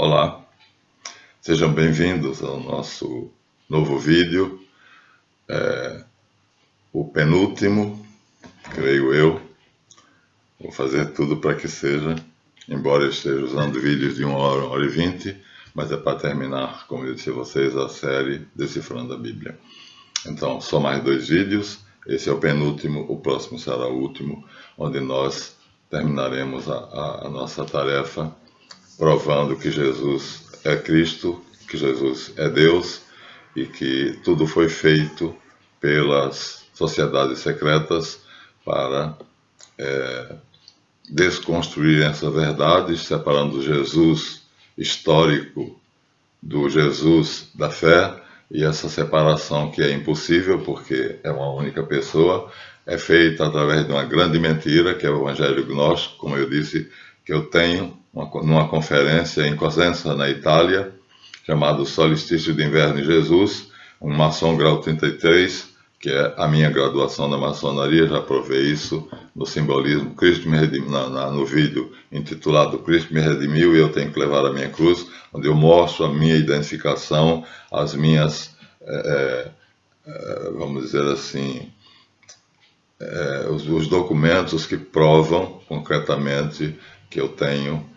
Olá, sejam bem-vindos ao nosso novo vídeo, o penúltimo, creio eu. Vou fazer tudo para que seja, embora eu esteja usando vídeos de 1 hora e 20, mas é para terminar, como eu disse a vocês, a série Decifrando a Bíblia. Então, só mais 2 vídeos, esse é o penúltimo, o próximo será o último, onde nós terminaremos a nossa tarefa, provando que Jesus é Cristo, que Jesus é Deus e que tudo foi feito pelas sociedades secretas para desconstruir essa verdade, separando Jesus histórico do Jesus da fé, e essa separação, que é impossível porque é uma única pessoa, é feita através de uma grande mentira, que é o Evangelho Gnóstico, como eu disse, que eu tenho numa conferência em Cosenza, na Itália, chamado Solstício de Inverno em Jesus, um maçom grau 33, que é a minha graduação na maçonaria. Já provei isso no simbolismo. Cristo me redimiu, no vídeo intitulado Cristo me redimiu e eu tenho que levar a minha cruz, onde eu mostro a minha identificação, as minhas, vamos dizer assim, os documentos que provam concretamente que eu tenho.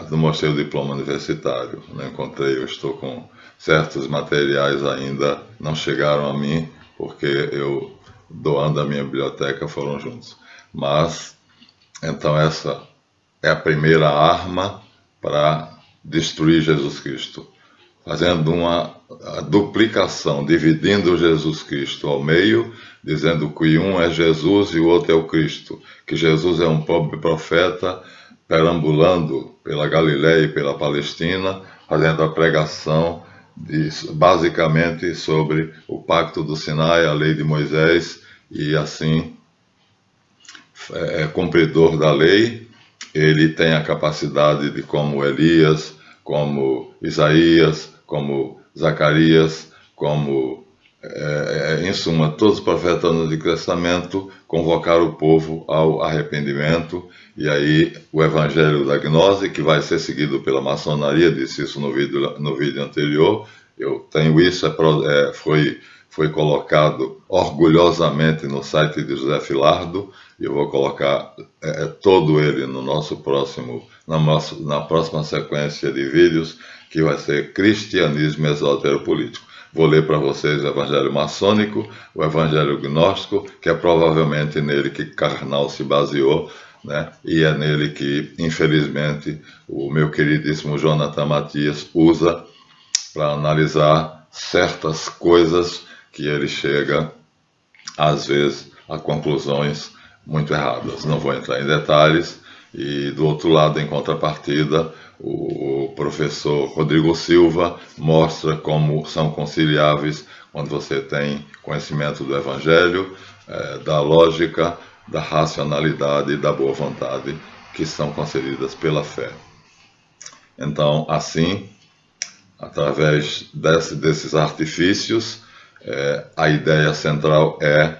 Não mostrei o diploma universitário, não encontrei, eu estou com certos materiais ainda, não chegaram a mim, porque eu, doando a minha biblioteca, foram juntos. Mas, então essa é a primeira arma para destruir Jesus Cristo, fazendo uma duplicação, dividindo Jesus Cristo ao meio, dizendo que um é Jesus e o outro é o Cristo, que Jesus é um pobre profeta perambulando pela Galileia e pela Palestina, fazendo a pregação basicamente sobre o pacto do Sinai, a lei de Moisés, e assim é cumpridor da lei. Ele tem a capacidade de, como Elias, como Isaías, como Zacarias, como, em suma, todos os profetas do Antigo Testamento, convocar o povo ao arrependimento. E aí o Evangelho da Gnose, que vai ser seguido pela maçonaria, disse isso no vídeo anterior, eu tenho isso, foi colocado orgulhosamente no site de José Filardo, e eu vou colocar todo ele no na próxima sequência de vídeos, que vai ser Cristianismo Exoteropolítico. Vou ler para vocês o Evangelho Maçônico, o Evangelho Gnóstico, que é provavelmente nele que Karnal se baseou, né? E é nele que, infelizmente, o meu queridíssimo Jonathan Matias usa para analisar certas coisas que ele chega, às vezes, a conclusões muito erradas. Não vou entrar em detalhes. E do outro lado, em contrapartida, o professor Rodrigo Silva mostra como são conciliáveis quando você tem conhecimento do Evangelho, da lógica, da racionalidade e da boa vontade, que são concedidas pela fé. Então, assim, através desses artifícios, a ideia central é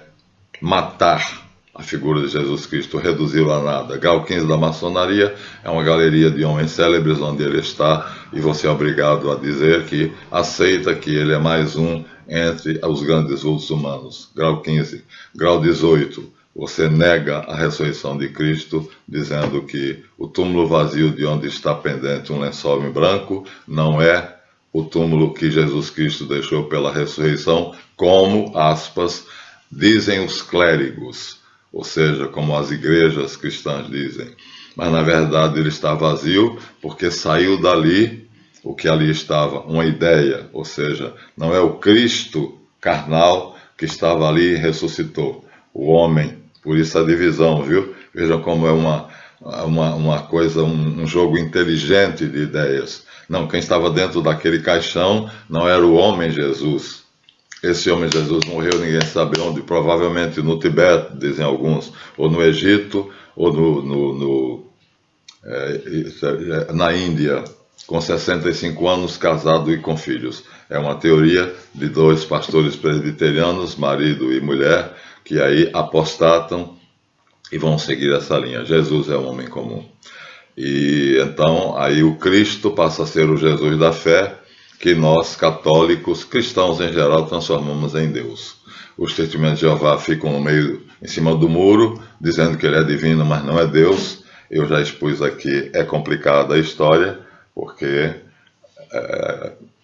matar a figura de Jesus Cristo, reduzi-la a nada. Grau 15 da maçonaria é uma galeria de homens célebres onde ele está, e você é obrigado a dizer que aceita que ele é mais um entre os grandes vultos humanos. Grau 15. Grau 18, você nega a ressurreição de Cristo, dizendo que o túmulo vazio de onde está pendente um lençol em branco não é o túmulo que Jesus Cristo deixou pela ressurreição, como, aspas, dizem os clérigos, ou seja, como as igrejas cristãs dizem. Mas, na verdade, ele está vazio porque saiu dali o que ali estava, uma ideia, ou seja, não é o Cristo carnal que estava ali e ressuscitou, o homem. Por isso a divisão, viu? Vejam como é uma coisa, um jogo inteligente de ideias. Não, quem estava dentro daquele caixão não era o homem Jesus. Esse homem Jesus morreu, ninguém sabe onde, provavelmente no Tibete, dizem alguns, ou no Egito, ou na Índia, com 65 anos, casado e com filhos. É uma teoria de 2 pastores presbiterianos, marido e mulher, que aí apostatam e vão seguir essa linha. Jesus é um homem comum. E então aí o Cristo passa a ser o Jesus da fé, que nós, católicos, cristãos em geral, transformamos em Deus. Os testemunhos de Jeová ficam no meio, em cima do muro, dizendo que ele é divino, mas não é Deus. Eu já expus aqui, é complicada a história, porque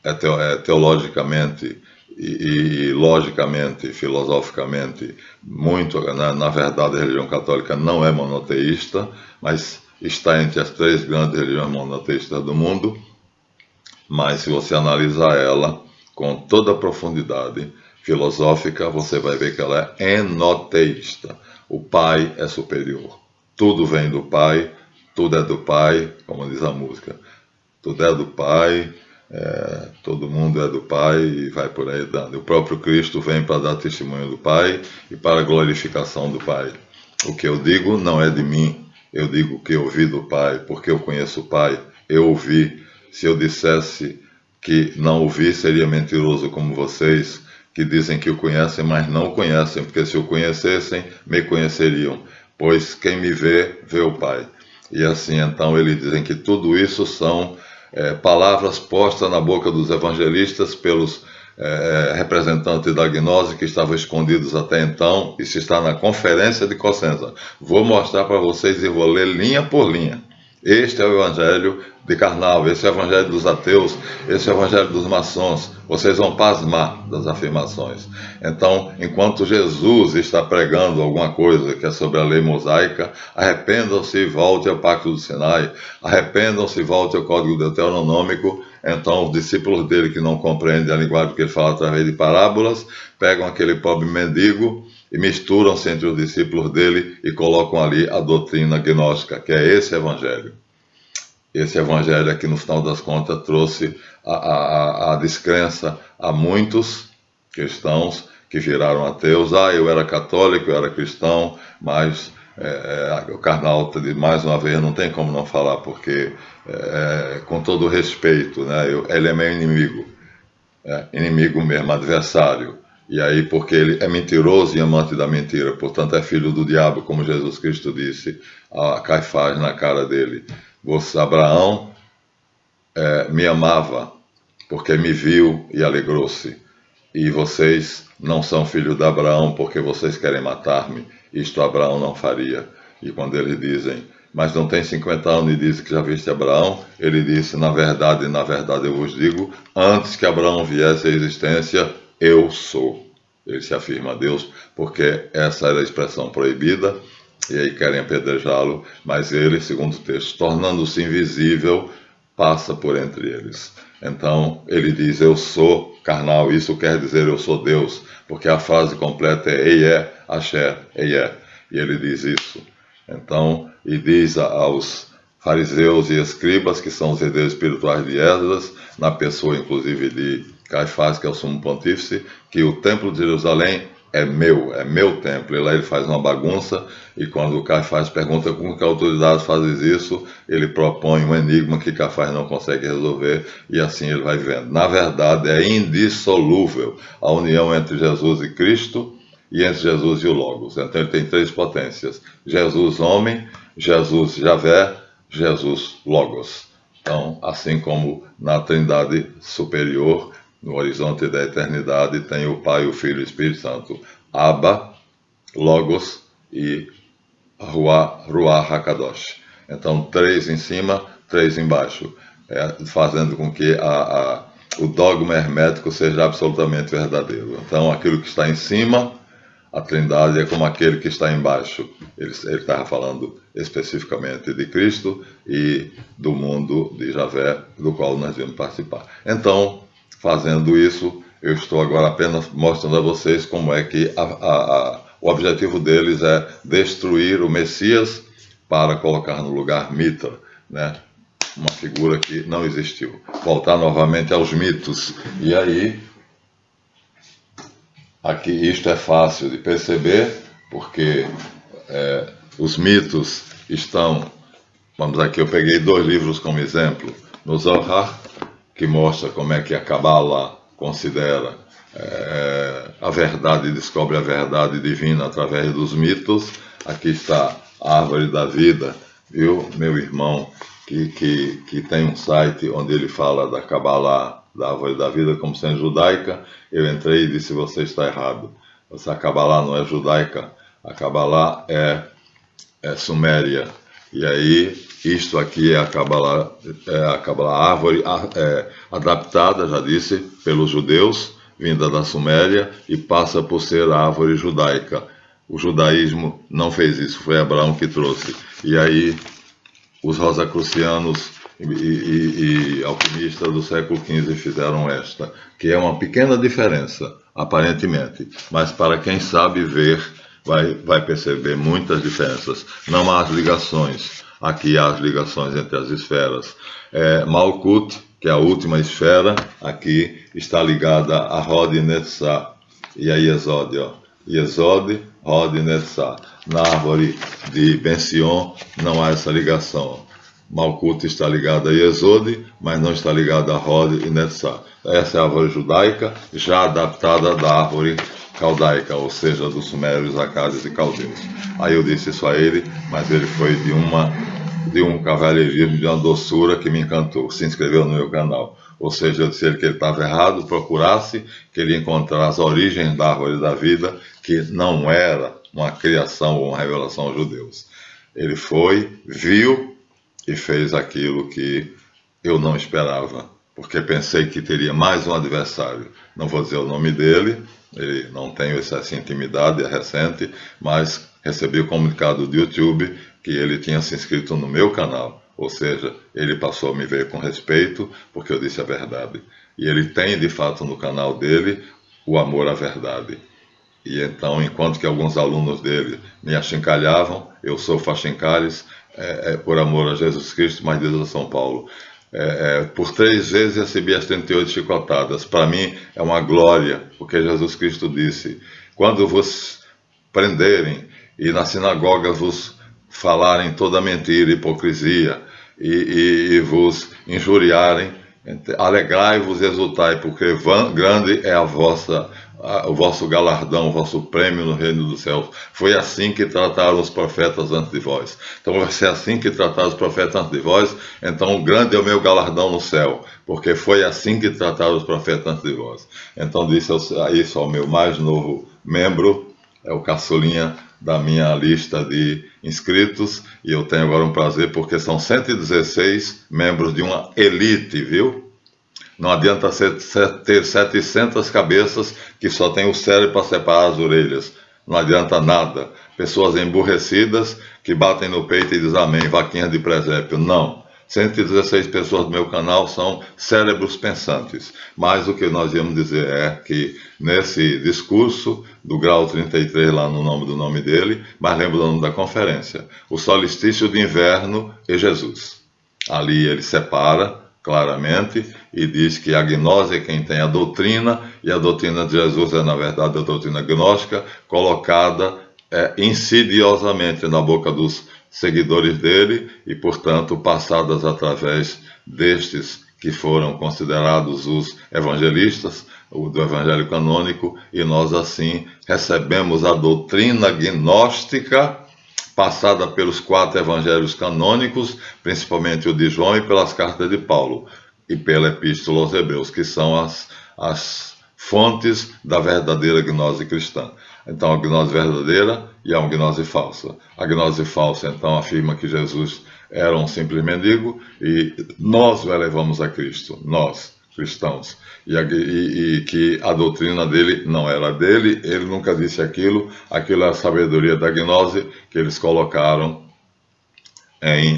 é teologicamente e logicamente, filosoficamente, muito, na verdade, a religião católica não é monoteísta, mas está entre as 3 grandes religiões monoteístas do mundo. Mas se você analisar ela com toda a profundidade filosófica, você vai ver que ela é enoteísta. O Pai é superior. Tudo vem do Pai, tudo é do Pai, como diz a música. Tudo é do Pai, todo mundo é do Pai e vai por aí dando. O próprio Cristo vem para dar testemunho do Pai e para a glorificação do Pai. O que eu digo não é de mim, eu digo o que eu ouvi do Pai, porque eu conheço o Pai, eu ouvi. Se eu dissesse que não ouvi, seria mentiroso como vocês, que dizem que o conhecem, mas não o conhecem, porque se o conhecessem, me conheceriam, pois quem me vê, vê o Pai. E assim, então, eles dizem que tudo isso são palavras postas na boca dos evangelistas pelos representantes da gnose que estavam escondidos até então. Isso está na Conferência de Cossenza. Vou mostrar para vocês e vou ler linha por linha. Este é o evangelho de Karnal, esse é o evangelho dos ateus, esse é o evangelho dos maçons. Vocês vão pasmar das afirmações. Então, enquanto Jesus está pregando alguma coisa que é sobre a lei mosaica, arrependam-se e voltem ao Pacto do Sinai, arrependam-se e voltem ao Código Deuteronômico. Então, os discípulos dele que não compreendem a linguagem que ele fala através de parábolas, pegam aquele pobre mendigo e misturam-se entre os discípulos dele e colocam ali a doutrina gnóstica, que é esse evangelho. Esse evangelho aqui, no final das contas, trouxe a descrença a muitos cristãos que viraram ateus. Eu era católico, eu era cristão, mas o Karnal, mais uma vez, não tem como não falar, porque, com todo respeito, né, ele é meu inimigo, inimigo mesmo, adversário. E aí, porque ele é mentiroso e amante da mentira, portanto é filho do diabo, como Jesus Cristo disse a Caifás na cara dele. Abraão me amava, porque me viu e alegrou-se. E vocês não são filhos de Abraão, porque vocês querem matar-me. Isto Abraão não faria. E quando eles dizem, mas não tem 50 anos e dizem que já viste Abraão, ele disse, na verdade eu vos digo, antes que Abraão viesse à existência, eu sou. Ele se afirma a Deus, porque essa era a expressão proibida, e aí querem apedrejá-lo, mas ele, segundo o texto, tornando-se invisível, passa por entre eles. Então, ele diz, eu sou Karnal, isso quer dizer eu sou Deus, porque a frase completa é Eié, Axé, Eié, e ele diz isso. Então, e diz aos fariseus e escribas, que são os herdeiros espirituais de Esdras, na pessoa inclusive de Caifás, que é o sumo pontífice, que o templo de Jerusalém é meu templo. E lá ele faz uma bagunça, e quando o Caifás pergunta com que autoridade fazes isso, ele propõe um enigma que Caifás não consegue resolver, e assim ele vai vendo. Na verdade, é indissolúvel a união entre Jesus e Cristo, e entre Jesus e o Logos. Então ele tem 3 potências: Jesus homem, Jesus Javé, Jesus Logos. Então, assim como na Trindade superior, no horizonte da eternidade, tem o Pai, o Filho e o Espírito Santo. Abba, Logos e Ruach HaKadosh. Então, 3 em cima, 3 embaixo, fazendo com que o dogma hermético seja absolutamente verdadeiro. Então, aquilo que está em cima, a Trindade, é como aquele que está embaixo. Ele estava falando especificamente de Cristo e do mundo de Javé, do qual nós viemos participar. Então, fazendo isso, eu estou agora apenas mostrando a vocês como é que o objetivo deles é destruir o Messias para colocar no lugar Mitra, né? Uma figura que não existiu. Voltar novamente aos mitos. E aí, aqui isto é fácil de perceber, porque os mitos estão... Vamos aqui, eu peguei 2 livros como exemplo. No Zohar, que mostra como é que a Kabbalah considera a verdade, descobre a verdade divina através dos mitos. Aqui está a árvore da vida, viu, meu irmão, que tem um site onde ele fala da Kabbalah, da árvore da vida, como sendo judaica. Eu entrei e disse: você está errado. A Kabbalah não é judaica, a Kabbalah é suméria. E aí, isto aqui é a Kabbalah, árvore adaptada, já disse, pelos judeus, vinda da Suméria, e passa por ser a árvore judaica. O judaísmo não fez isso, foi Abraão que trouxe. E aí, os rosacrucianos e alquimistas do século XV fizeram esta, que é uma pequena diferença, aparentemente, mas para quem sabe ver, vai perceber muitas diferenças. Não há as ligações, aqui há as ligações entre as esferas. Malkut, que é a última esfera, aqui está ligada a Hod e Netzah, e a Yesod, Yesod, Hod e Netzah. Na árvore de Ben-Sion não há essa ligação. Malkut está ligada a Yesod, mas não está ligada a Hod e Netzah. Essa é a árvore judaica, já adaptada da árvore caldaica, ou seja, dos sumérios, acádios e caldeus. Aí eu disse isso a ele, mas ele foi de um cavalheirismo, de uma doçura que me encantou. Se inscreveu no meu canal. Ou seja, eu disse a ele que ele estava errado, procurasse, que ele encontrasse as origens da árvore da vida, que não era uma criação ou uma revelação aos judeus. Ele foi, viu e fez aquilo que eu não esperava, porque pensei que teria mais um adversário. Não vou dizer o nome dele, ele não tenho essa intimidade, é recente, mas recebi o comunicado do YouTube que ele tinha se inscrito no meu canal, ou seja, ele passou a me ver com respeito, porque eu disse a verdade. E ele tem, de fato, no canal dele, o amor à verdade. E então, enquanto que alguns alunos dele me achincalhavam, eu sofro achincalhes por amor a Jesus Cristo, mas diz a São Paulo, por 3 vezes recebi as 38 chicotadas. Para mim é uma glória, porque Jesus Cristo disse: quando vos prenderem e na sinagoga vos falarem toda mentira, hipocrisia e vos injuriarem, alegrai-vos e exultai, porque grande é o vosso galardão, o vosso prêmio no reino dos céus. Foi assim que trataram os profetas antes de vós. Então vai ser assim que trataram os profetas antes de vós, então grande é o meu galardão no céu, porque foi assim que trataram os profetas antes de vós. Então disse isso ao meu mais novo membro, é o caçulinha da minha lista de inscritos, e eu tenho agora um prazer, porque são 116 membros de uma elite, viu? Não adianta ter 700 cabeças que só tem o cérebro para separar as orelhas. Não adianta nada. Pessoas emburrecidas que batem no peito e dizem amém, vaquinha de presépio. Não. 116 pessoas do meu canal são cérebros pensantes. Mas o que nós íamos dizer é que nesse discurso do grau 33, lá no nome do nome dele, mas lembra o nome da conferência, o solstício de inverno e Jesus. Ali ele separa claramente e diz que a gnose é quem tem a doutrina, e a doutrina de Jesus é, na verdade, a doutrina gnóstica, colocada insidiosamente na boca dos seguidores dele e, portanto, passadas através destes que foram considerados os evangelistas, do evangelho canônico, e nós, assim, recebemos a doutrina gnóstica passada pelos 4 evangelhos canônicos, principalmente o de João, e pelas cartas de Paulo, e pela Epístola aos Hebreus, que são as fontes da verdadeira gnose cristã. Então, a gnose verdadeira e a gnose falsa. A gnose falsa, então, afirma que Jesus era um simples mendigo, e nós o elevamos a Cristo, nós, cristãos, e que a doutrina dele não era dele, ele nunca disse aquilo é a sabedoria da gnose que eles colocaram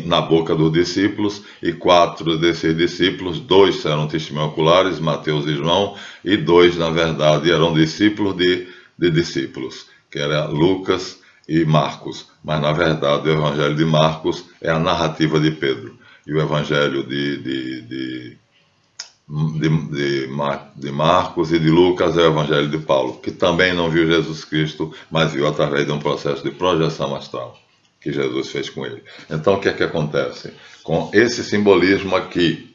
na boca dos discípulos, e 4 desses discípulos, 2 eram testemunhas oculares, Mateus e João, e 2, na verdade, eram discípulos de discípulos, que eram Lucas e Marcos, mas na verdade o evangelho de Marcos é a narrativa de Pedro, e o evangelho de Marcos e de Lucas é o evangelho de Paulo, que também não viu Jesus Cristo, mas viu através de um processo de projeção astral que Jesus fez com ele. Então, o que é que acontece? Com esse simbolismo aqui,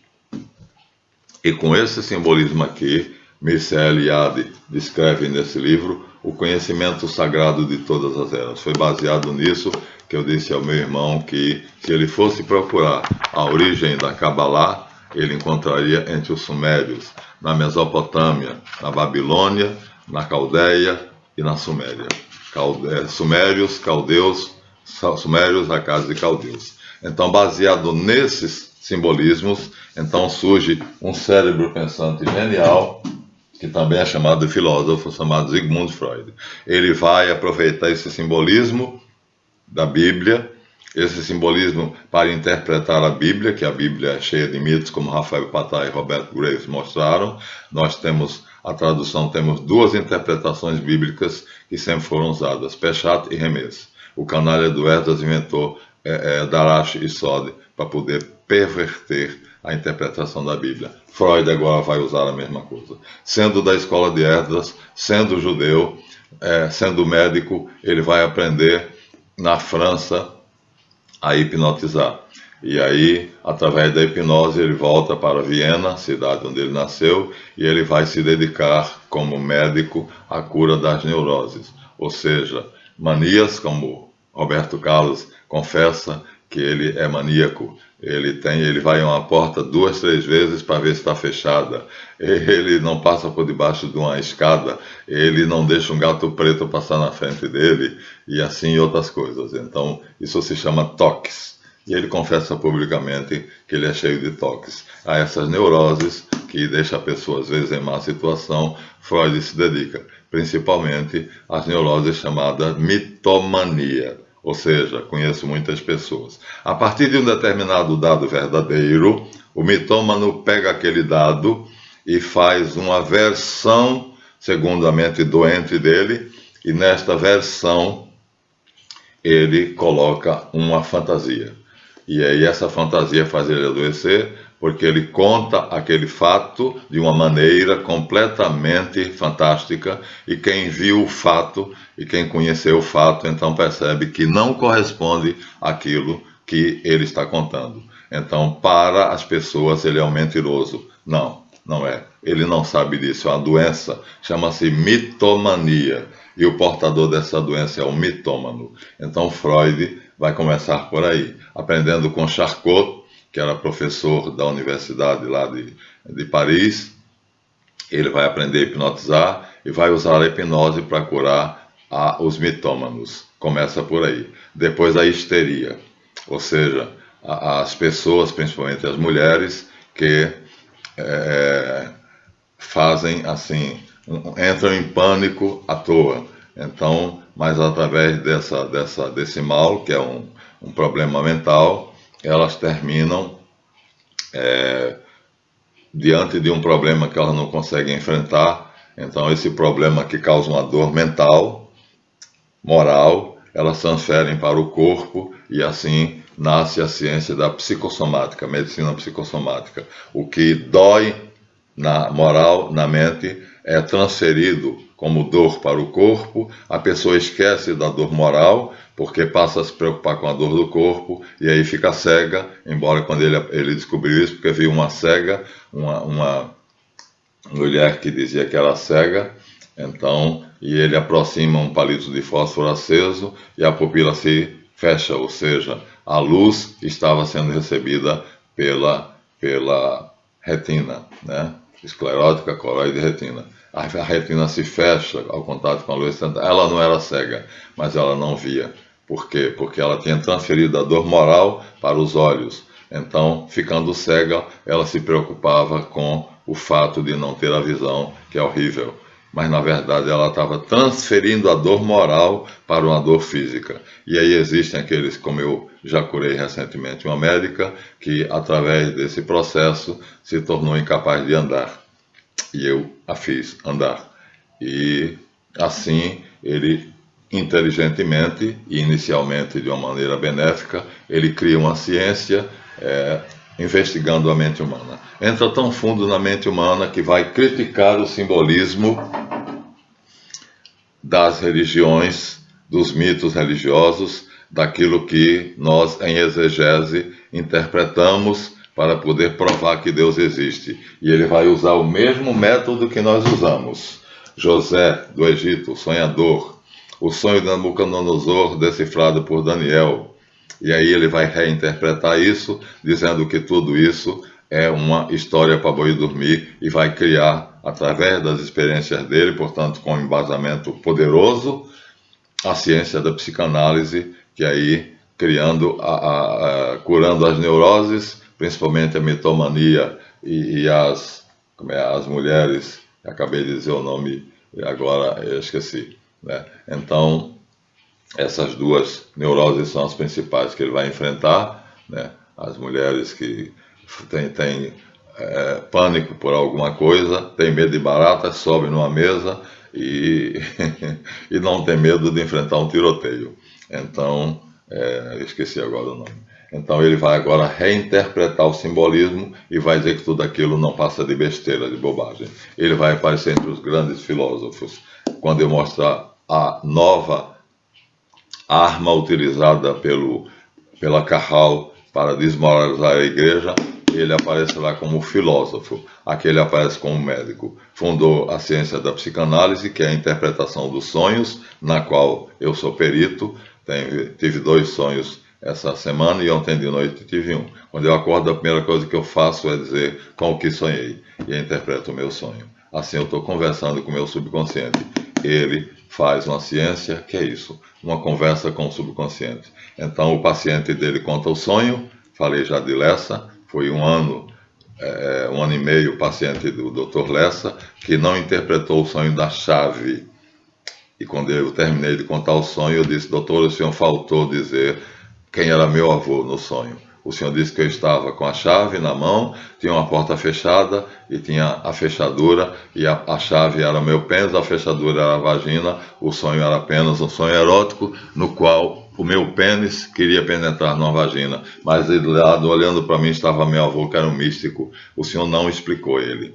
Mircea Eliade descreve nesse livro o conhecimento sagrado de todas as eras. Foi baseado nisso que eu disse ao meu irmão que, se ele fosse procurar a origem da Kabbalah, ele encontraria entre os sumérios, na Mesopotâmia, na Babilônia, na Caldeia e na Suméria. Sumérios, caldeus, sumérios, acados e caldeus. Então, baseado nesses simbolismos, então surge um cérebro pensante genial, que também é chamado de filósofo, chamado Sigmund Freud. Ele vai aproveitar esse simbolismo da Bíblia, esse simbolismo para interpretar a Bíblia, que a Bíblia é cheia de mitos, como Rafael Patai e Robert Graves mostraram. Nós temos a tradução, temos duas interpretações bíblicas que sempre foram usadas, Peshat e Remez. O canalha do Esdras inventou Darash e Sod para poder perverter a interpretação da Bíblia. Freud agora vai usar a mesma coisa. Sendo da escola de Esdras, sendo judeu, sendo médico, ele vai aprender na França a hipnotizar. E aí, através da hipnose, ele volta para Viena, cidade onde ele nasceu, e ele vai se dedicar como médico à cura das neuroses. Ou seja, manias, como Roberto Carlos confessa que ele é maníaco. Ele vai a uma porta 2, 3 vezes para ver se está fechada. Ele não passa por debaixo de uma escada. Ele não deixa um gato preto passar na frente dele. E assim outras coisas. Então, isso se chama toques. E ele confessa publicamente que ele é cheio de toques. A essas neuroses, que deixa a pessoa às vezes em má situação, Freud se dedica principalmente às neuroses chamadas mitomania. Ou seja, conheço muitas pessoas. A partir de um determinado dado verdadeiro, o mitômano pega aquele dado e faz uma versão, segundo a mente doente dele, e nesta versão ele coloca uma fantasia. E aí essa fantasia faz ele adoecer, porque ele conta aquele fato de uma maneira completamente fantástica, e quem viu o fato e quem conheceu o fato, então percebe que não corresponde àquilo que ele está contando. Então, para as pessoas, ele é um mentiroso. Não, não é. Ele não sabe disso, é uma doença, chama-se mitomania, e o portador dessa doença é o mitômano. Então, Freud vai começar por aí, aprendendo com Charcot, que era professor da universidade lá de Paris. Ele vai aprender a hipnotizar e vai usar a hipnose para curar os mitômanos. Começa por aí. Depois a histeria, ou seja, as pessoas, principalmente as mulheres, que fazem assim, entram em pânico à toa. Então, mas através desse mal, que é um problema mental, elas terminam diante de um problema que elas não conseguem enfrentar. Então, esse problema que causa uma dor mental, moral, elas transferem para o corpo, e assim nasce a ciência da psicossomática, medicina psicossomática. O que dói na moral, na mente, é transferido como dor para o corpo. A pessoa esquece da dor moral, porque passa a se preocupar com a dor do corpo, e aí fica cega, embora quando ele descobriu isso, porque viu uma cega, uma mulher que dizia que era cega, então, e ele aproxima um palito de fósforo aceso, e a pupila se fecha, ou seja, a luz estava sendo recebida pela retina, né? Esclerótica, coroide e retina. A retina se fecha ao contato com a luz. Ela não era cega, mas ela não via. Por quê? Porque ela tinha transferido a dor moral para os olhos. Então, ficando cega, ela se preocupava com o fato de não ter a visão, que é horrível. Mas, na verdade, ela estava transferindo a dor moral para uma dor física. E aí existem aqueles, como eu já curei recentemente uma médica, que, através desse processo, se tornou incapaz de andar. E eu a fiz andar. E, assim, ele, inteligentemente e inicialmente de uma maneira benéfica, ele cria uma ciência investigando a mente humana. Entra tão fundo na mente humana que vai criticar o simbolismo das religiões, dos mitos religiosos, daquilo que nós, em exegese, interpretamos para poder provar que Deus existe. E ele vai usar o mesmo método que nós usamos. José, do Egito, sonhador, o sonho de Nabucodonosor decifrado por Daniel. E aí ele vai reinterpretar isso, dizendo que tudo isso é uma história para boi dormir e vai criar, através das experiências dele, portanto com um embasamento poderoso, a ciência da psicanálise, que aí criando, curando as neuroses, principalmente a mitomania e as mulheres, acabei de dizer o nome agora, eu esqueci, né? Então, essas duas neuroses são as principais que ele vai enfrentar, né? As mulheres que têm pânico por alguma coisa, tem medo de baratas, sobe numa mesa e, e não tem medo de enfrentar um tiroteio. Então, eu esqueci agora o nome. Então ele vai agora reinterpretar o simbolismo e vai dizer que tudo aquilo não passa de besteira, de bobagem. Ele vai aparecer entre os grandes filósofos quando eu mostrar a nova arma utilizada pela Carral para desmoralizar a igreja. Ele aparecerá como filósofo, aqui ele aparece como médico. Fundou a ciência da psicanálise, que é a interpretação dos sonhos, na qual eu sou perito. Tive 2 sonhos essa semana e ontem de noite tive um. Quando eu acordo, a primeira coisa que eu faço é dizer com o que sonhei e interpreto o meu sonho. Assim eu estou conversando com o meu subconsciente. Ele faz uma ciência, que é isso, uma conversa com o subconsciente. Então o paciente dele conta o sonho, falei já de Lessa, foi um ano e meio paciente do Dr. Lessa, que não interpretou o sonho da chave. E quando eu terminei de contar o sonho, eu disse: doutor, o senhor faltou dizer quem era meu avô no sonho. O senhor disse que eu estava com a chave na mão, tinha uma porta fechada e tinha a fechadura, e a chave era meu pênis, a fechadura era a vagina, o sonho era apenas um sonho erótico, no qual o meu pênis queria penetrar numa vagina, mas de lado, olhando para mim, estava meu avô, que era um místico. O senhor não explicou ele.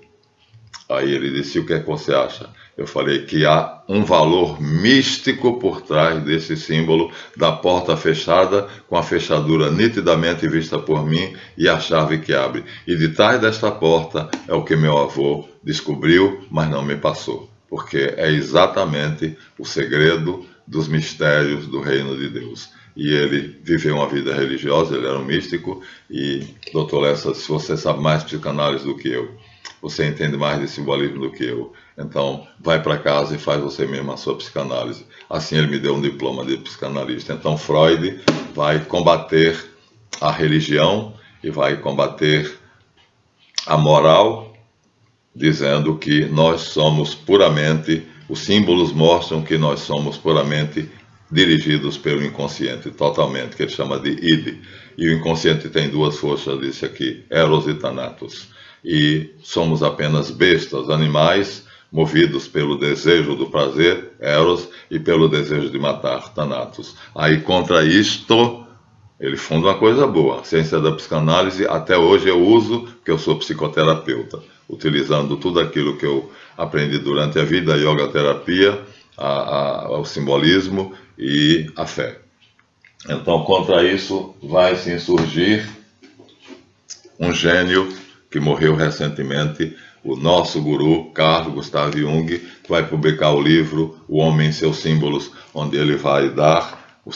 Aí ele disse: o que é que você acha? Eu falei que há um valor místico por trás desse símbolo da porta fechada, com a fechadura nitidamente vista por mim e a chave que abre. E de trás desta porta é o que meu avô descobriu, mas não me passou, porque é exatamente o segredo dos mistérios do reino de Deus. E ele viveu uma vida religiosa, ele era um místico, e doutor Lessa, se você sabe mais psicanálise do que eu, você entende mais de simbolismo do que eu, então vai para casa e faz você mesmo a sua psicanálise. Assim ele me deu um diploma de psicanalista. Então Freud vai combater a religião e vai combater a moral, dizendo que nós somos puramente, os símbolos mostram que nós somos puramente dirigidos pelo inconsciente, totalmente, que ele chama de id. E o inconsciente tem 2 forças, disse aqui, Eros e Thanatos. E somos apenas bestas, animais, movidos pelo desejo do prazer, Eros, e pelo desejo de matar, Thanatos. Aí contra isto, ele funda uma coisa boa. A ciência da psicanálise, até hoje eu uso, porque eu sou psicoterapeuta, utilizando tudo aquilo que eu aprendi durante a vida, a yoga terapia, o simbolismo e a fé. Então, contra isso, vai se insurgir um gênio que morreu recentemente, o nosso guru, Carl Gustav Jung, que vai publicar o livro O Homem e Seus Símbolos, onde ele vai dar o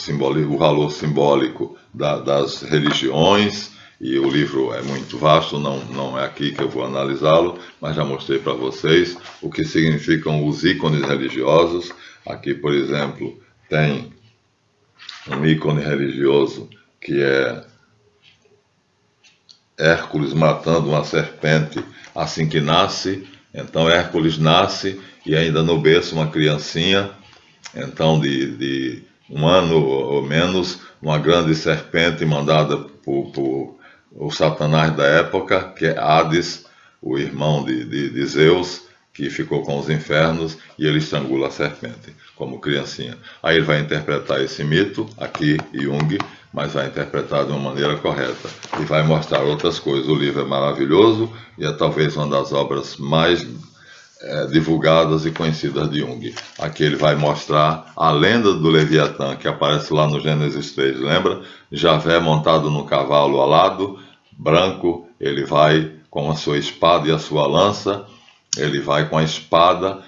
valor simbólico das religiões, e o livro é muito vasto, não é aqui que eu vou analisá-lo, mas já mostrei para vocês o que significam os ícones religiosos. Aqui, por exemplo, tem um ícone religioso que é Hércules matando uma serpente assim que nasce. Então Hércules nasce e ainda no berço uma criancinha, então de 1 ano ou menos, uma grande serpente mandada por o Satanás da época, que é Hades, o irmão de Zeus, que ficou com os infernos, e ele estrangula a serpente, como criancinha. Aí ele vai interpretar esse mito, aqui Jung, mas vai interpretar de uma maneira correta, e vai mostrar outras coisas. O livro é maravilhoso, e é talvez uma das obras mais divulgadas e conhecidas de Jung. Aqui ele vai mostrar a lenda do Leviatã, que aparece lá no Gênesis 3, lembra? Javé montado no cavalo alado, branco, ele vai com a sua espada e a sua lança, ele vai com a espada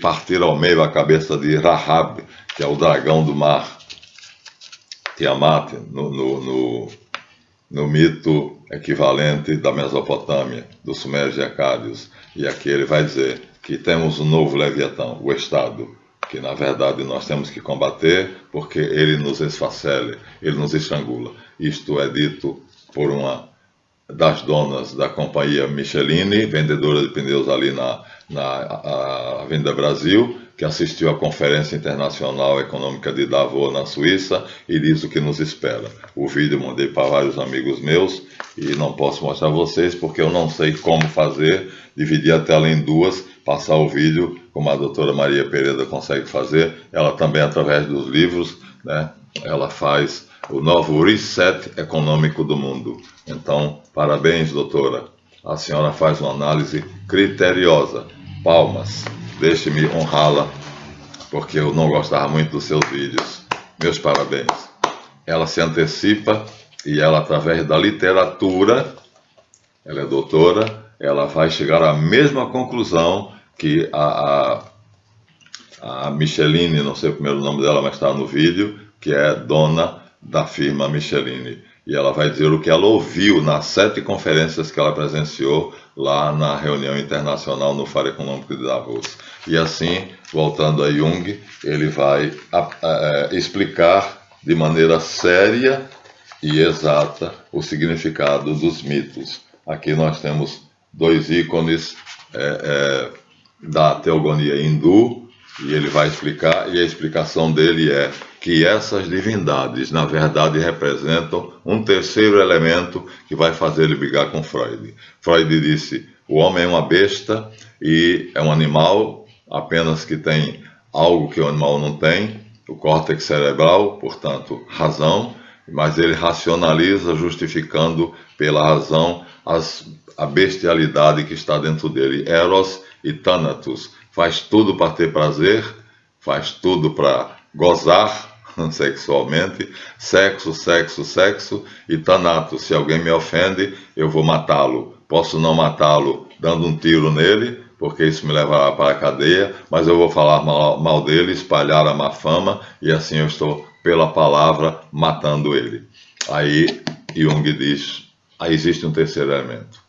partir ao meio a cabeça de Rahab, que é o dragão do mar, Tiamat, no mito equivalente da Mesopotâmia, dos Sumérios e Acádios. E aqui ele vai dizer que temos um novo Leviatã, o Estado, que na verdade nós temos que combater porque ele nos esfacele, ele nos estrangula. Isto é dito por uma das donas da companhia Michelin, vendedora de pneus ali na Avenida Brasil, que assistiu à Conferência Internacional Econômica de Davos, na Suíça, e diz o que nos espera. O vídeo eu mandei para vários amigos meus e não posso mostrar a vocês porque eu não sei como fazer, dividir a tela em duas, passar o vídeo, como a doutora Maria Pereira consegue fazer, ela também através dos livros, né? Ela faz o novo reset econômico do mundo. Então, parabéns, doutora. A senhora faz uma análise criteriosa. Palmas. Deixe-me honrá-la, porque eu não gostava muito dos seus vídeos. Meus parabéns. Ela se antecipa e ela, através da literatura, ela é doutora, ela vai chegar à mesma conclusão que a Michelin, não sei o primeiro nome dela, mas está no vídeo, que é dona da firma Michelin. E ela vai dizer o que ela ouviu nas 7 conferências que ela presenciou lá na reunião internacional no Fórum Econômico de Davos. E assim, voltando a Jung, ele vai explicar de maneira séria e exata o significado dos mitos. Aqui nós temos 2 ícones da teogonia hindu, e ele vai explicar, e a explicação dele é que essas divindades, na verdade, representam um terceiro elemento que vai fazer ele brigar com Freud. Freud disse, o homem é uma besta e é um animal, apenas que tem algo que o animal não tem, o córtex cerebral, portanto, razão, mas ele racionaliza, justificando pela razão a bestialidade que está dentro dele. Eros e Thanatos. Faz tudo para ter prazer, faz tudo para gozar sexualmente, sexo, sexo, sexo, e Thanatos, se alguém me ofende, eu vou matá-lo. Posso não matá-lo dando um tiro nele, porque isso me levará para a cadeia, mas eu vou falar mal dele, espalhar a má fama, e assim eu estou, pela palavra, matando ele. Aí Jung diz, aí existe um terceiro elemento.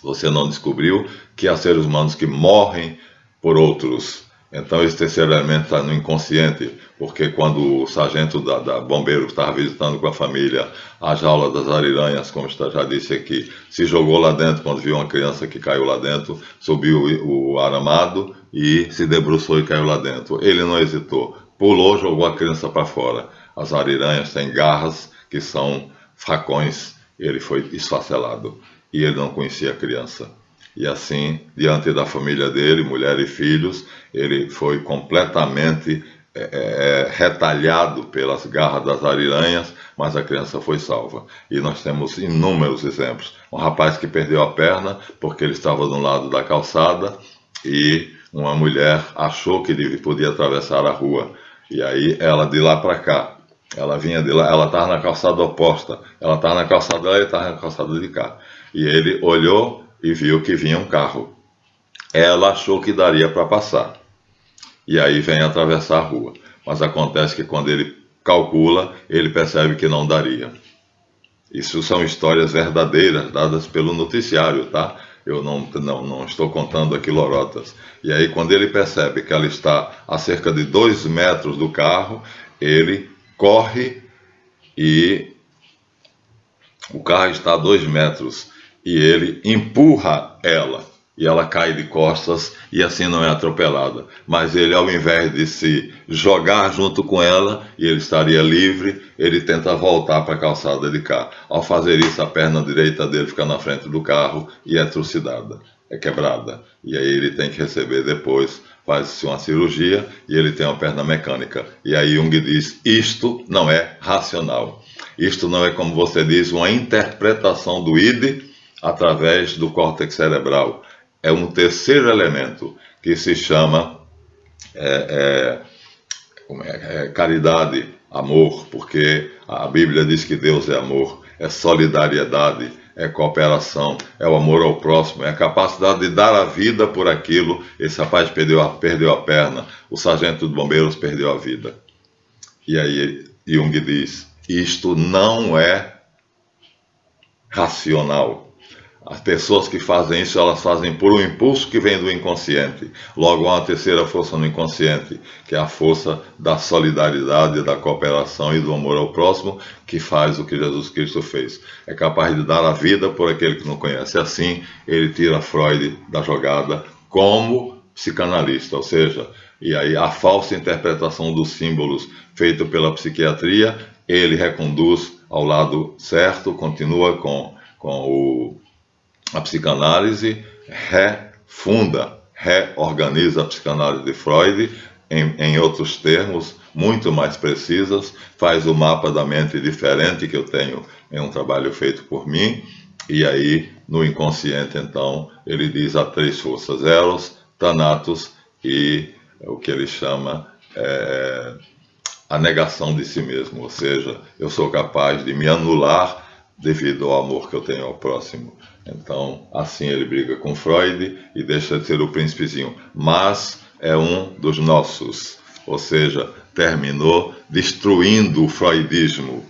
Você não descobriu que há seres humanos que morrem por outros. Então esse terceiro elemento está no inconsciente, porque quando o sargento da bombeiro estava visitando com a família a jaula das ariranhas, como já disse aqui, se jogou lá dentro quando viu uma criança que caiu lá dentro, subiu o aramado e se debruçou e caiu lá dentro. Ele não hesitou, pulou, jogou a criança para fora. As ariranhas têm garras que são facões, ele foi esfacelado e ele não conhecia a criança. E assim, diante da família dele, mulher e filhos, ele foi completamente retalhado pelas garras das ariranhas, mas a criança foi salva. E nós temos inúmeros exemplos. Um rapaz que perdeu a perna porque ele estava no lado da calçada e uma mulher achou que ele podia atravessar a rua. E aí ela de lá para cá, ela vinha de lá, ela estava na calçada oposta, ela estava na calçada dela e estava na calçada de cá. E ele olhou e viu que vinha um carro. Ela achou que daria para passar. E aí vem atravessar a rua. Mas acontece que quando ele calcula, ele percebe que não daria. Isso são histórias verdadeiras, dadas pelo noticiário, tá? Eu não estou contando aqui lorotas. E aí quando ele percebe que ela está a cerca de 2 metros do carro, ele corre e o carro está a 2 metros. E ele empurra ela, e ela cai de costas, e assim não é atropelada. Mas ele, ao invés de se jogar junto com ela, e ele estaria livre, ele tenta voltar para a calçada de cá. Ao fazer isso, a perna direita dele fica na frente do carro, e é trucidada, é quebrada. E aí ele tem que receber depois, faz-se uma cirurgia, e ele tem uma perna mecânica. E aí Jung diz, isto não é racional. Isto não é, como você diz, uma interpretação do id, através do córtex cerebral. É um terceiro elemento que se chama caridade, amor, porque a Bíblia diz que Deus é amor, é solidariedade, é cooperação, é o amor ao próximo, é a capacidade de dar a vida por aquilo. Esse rapaz perdeu a perna, o sargento de bombeiros perdeu a vida. E aí Jung diz, isto não é racional. As pessoas que fazem isso, elas fazem por um impulso que vem do inconsciente. Logo, há uma terceira força no inconsciente, que é a força da solidariedade, da cooperação e do amor ao próximo, que faz o que Jesus Cristo fez. É capaz de dar a vida por aquele que não conhece. Assim, ele tira Freud da jogada como psicanalista, ou seja, e aí a falsa interpretação dos símbolos feita pela psiquiatria, ele reconduz ao lado certo, continua com a psicanálise, reorganiza a psicanálise de Freud, em outros termos, muito mais precisas, faz o mapa da mente diferente que eu tenho em um trabalho feito por mim, e aí, no inconsciente, então, ele diz há três forças, Eros, Thanatos e o que ele chama a negação de si mesmo, ou seja, eu sou capaz de me anular devido ao amor que eu tenho ao próximo. Então, assim ele briga com Freud e deixa de ser o príncipezinho, mas é um dos nossos, ou seja, terminou destruindo o freudismo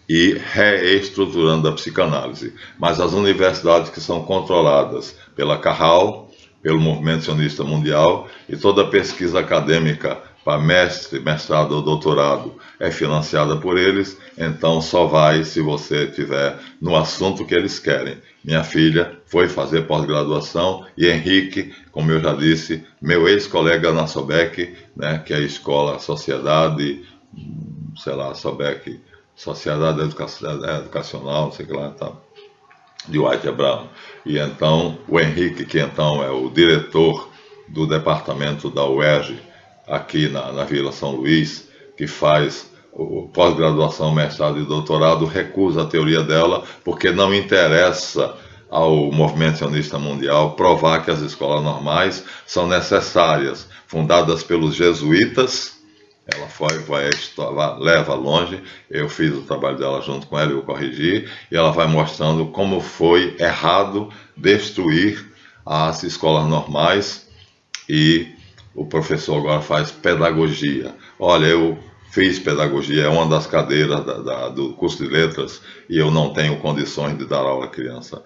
e reestruturando a psicanálise. Mas as universidades que são controladas pela Carral, pelo Movimento Sionista Mundial, e toda a pesquisa acadêmica para mestre, mestrado ou doutorado é financiada por eles, então só vai se você estiver no assunto que eles querem. Minha filha foi fazer pós-graduação e Henrique, como eu já disse, meu ex-colega na SOBEC, né, que é a escola Sociedade, sei lá, SOBEC, Sociedade Educacional, não sei o que lá, tá, de White e Brown. E então o Henrique, que então é o diretor do departamento da UERJ, aqui na Vila São Luís, que faz pós-graduação, mestrado e doutorado, recusa a teoria dela, porque não interessa ao Movimento Sionista Mundial provar que as escolas normais são necessárias, fundadas pelos jesuítas. Ela leva longe, eu fiz o trabalho dela junto com ela, eu corrigi, e ela vai mostrando como foi errado destruir as escolas normais, e o professor agora faz pedagogia. Olha, eu fiz pedagogia, é uma das cadeiras do curso de letras, e eu não tenho condições de dar aula à criança.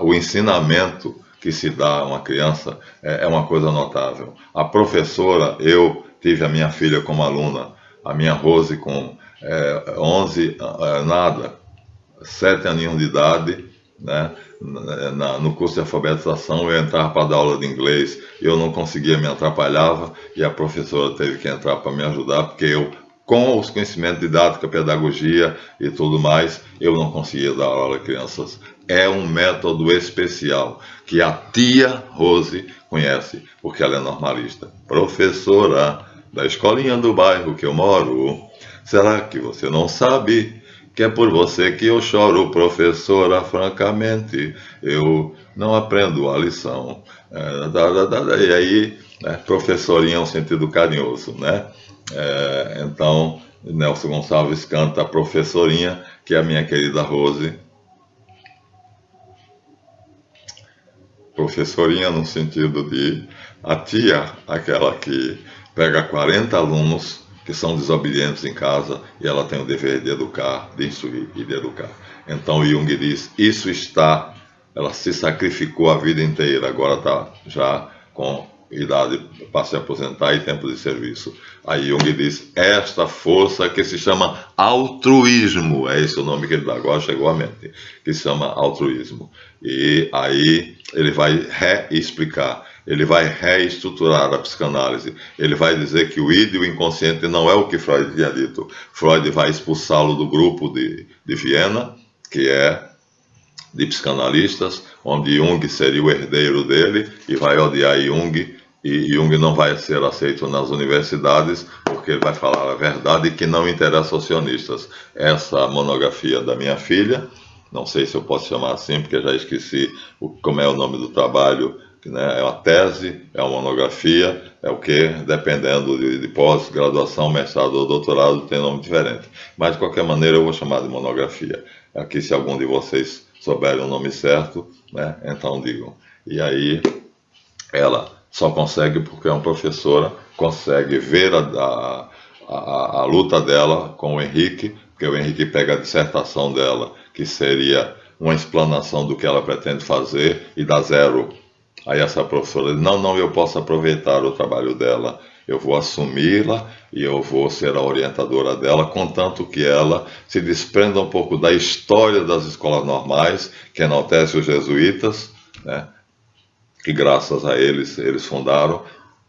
O ensinamento que se dá a uma criança é uma coisa notável. A professora, eu tive a minha filha como aluna, a minha Rose com 7 aninhos de idade, né? No curso de alfabetização, eu entrava para dar aula de inglês, eu não conseguia, me atrapalhava, e a professora teve que entrar para me ajudar, porque eu, com os conhecimentos de didática, pedagogia e tudo mais, eu não conseguia dar aula a crianças. É um método especial que a tia Rose conhece, porque ela é normalista. Professora da escolinha do bairro que eu moro, será que você não sabe que é por você que eu choro, professora? Francamente, eu não aprendo a lição. E aí, professorinha é um sentido carinhoso, né? Então, Nelson Gonçalves canta a professorinha, que é a minha querida Rose. Professorinha no sentido de a tia, aquela que pega 40 alunos que são desobedientes em casa, e ela tem o dever de educar, de instruir e de educar. Então Jung diz, ela se sacrificou a vida inteira, agora está já com idade para se aposentar e tempo de serviço. Aí Jung diz, esta força que se chama altruísmo, é esse o nome que ele dá, agora chegou à mente, que se chama altruísmo. E aí ele vai reexplicar, ele vai reestruturar a psicanálise, ele vai dizer que o id e o inconsciente não é o que Freud tinha dito. Freud vai expulsá-lo do grupo de Viena, que é de psicanalistas, onde Jung seria o herdeiro dele, e vai odiar Jung, e Jung não vai ser aceito nas universidades, porque ele vai falar a verdade que não interessa aos sionistas. Essa monografia da minha filha, não sei se eu posso chamar assim, porque já esqueci como é o nome do trabalho, né? É uma tese, é uma monografia, é o que, dependendo de pós-graduação, mestrado ou doutorado, tem nome diferente. Mas, de qualquer maneira, eu vou chamar de monografia. Aqui, se algum de vocês souberem o nome certo, né? Então digam. E aí, ela só consegue porque uma professora consegue ver a luta dela com o Henrique, porque o Henrique pega a dissertação dela, que seria uma explanação do que ela pretende fazer, e dá zero. Aí essa professora diz, não, eu posso aproveitar o trabalho dela, eu vou assumi-la e eu vou ser a orientadora dela, contanto que ela se desprenda um pouco da história das escolas normais, que enaltece os jesuítas, né? Que graças a eles fundaram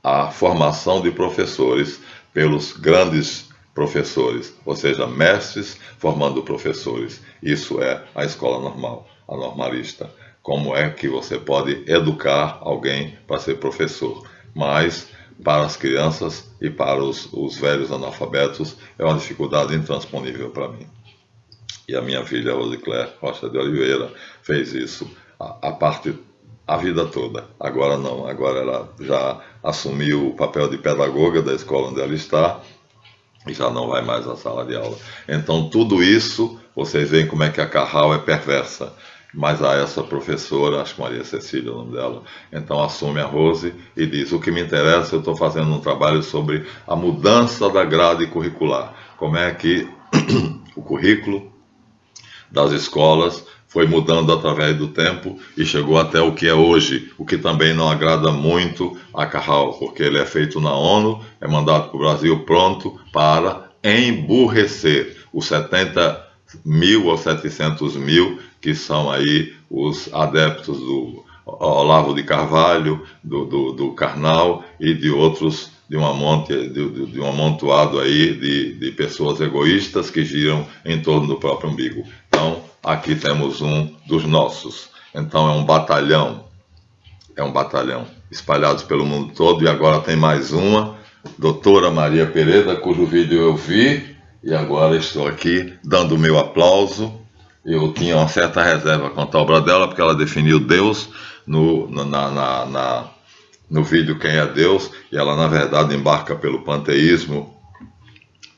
a formação de professores pelos grandes professores, ou seja, mestres formando professores. Isso é a escola normal, a normalista. Como é que você pode educar alguém para ser professor? Mas para as crianças e para os velhos analfabetos é uma dificuldade intransponível para mim. E a minha filha Rosicléia Rocha de Oliveira fez isso a vida toda. Agora não, agora ela já assumiu o papel de pedagoga da escola onde ela está e já não vai mais à sala de aula. Então tudo isso, vocês veem como é que a Carral é perversa. Mas a essa professora, acho que Maria Cecília é o nome dela, então assume a Rose e diz, o que me interessa, eu estou fazendo um trabalho sobre a mudança da grade curricular. Como é que o currículo das escolas foi mudando através do tempo e chegou até o que é hoje, o que também não agrada muito a Carral, porque ele é feito na ONU, é mandado para o Brasil pronto para emburrecer os 70 mil ou 700 mil que são aí os adeptos do Olavo de Carvalho, do Karnal e de outros, de um amontoado aí de pessoas egoístas que giram em torno do próprio umbigo. Então, aqui temos um dos nossos. Então, é um batalhão espalhados pelo mundo todo, e agora tem mais uma, doutora Maria Pereira, cujo vídeo eu vi, e agora estou aqui dando o meu aplauso. Eu tinha uma certa reserva quanto à obra dela, porque ela definiu Deus no vídeo Quem é Deus, e ela na verdade embarca pelo panteísmo,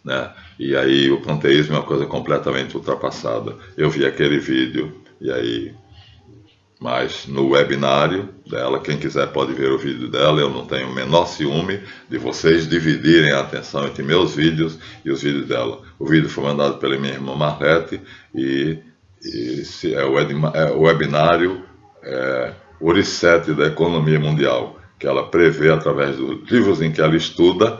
né? E aí o panteísmo é uma coisa completamente ultrapassada. Eu vi aquele vídeo, e aí, mas no webinário dela, quem quiser pode ver o vídeo dela, eu não tenho o menor ciúme de vocês dividirem a atenção entre meus vídeos e os vídeos dela. O vídeo foi mandado pela minha irmã Marlete, e o webinário URI 7 da Economia Mundial, que ela prevê, através dos livros em que ela estuda,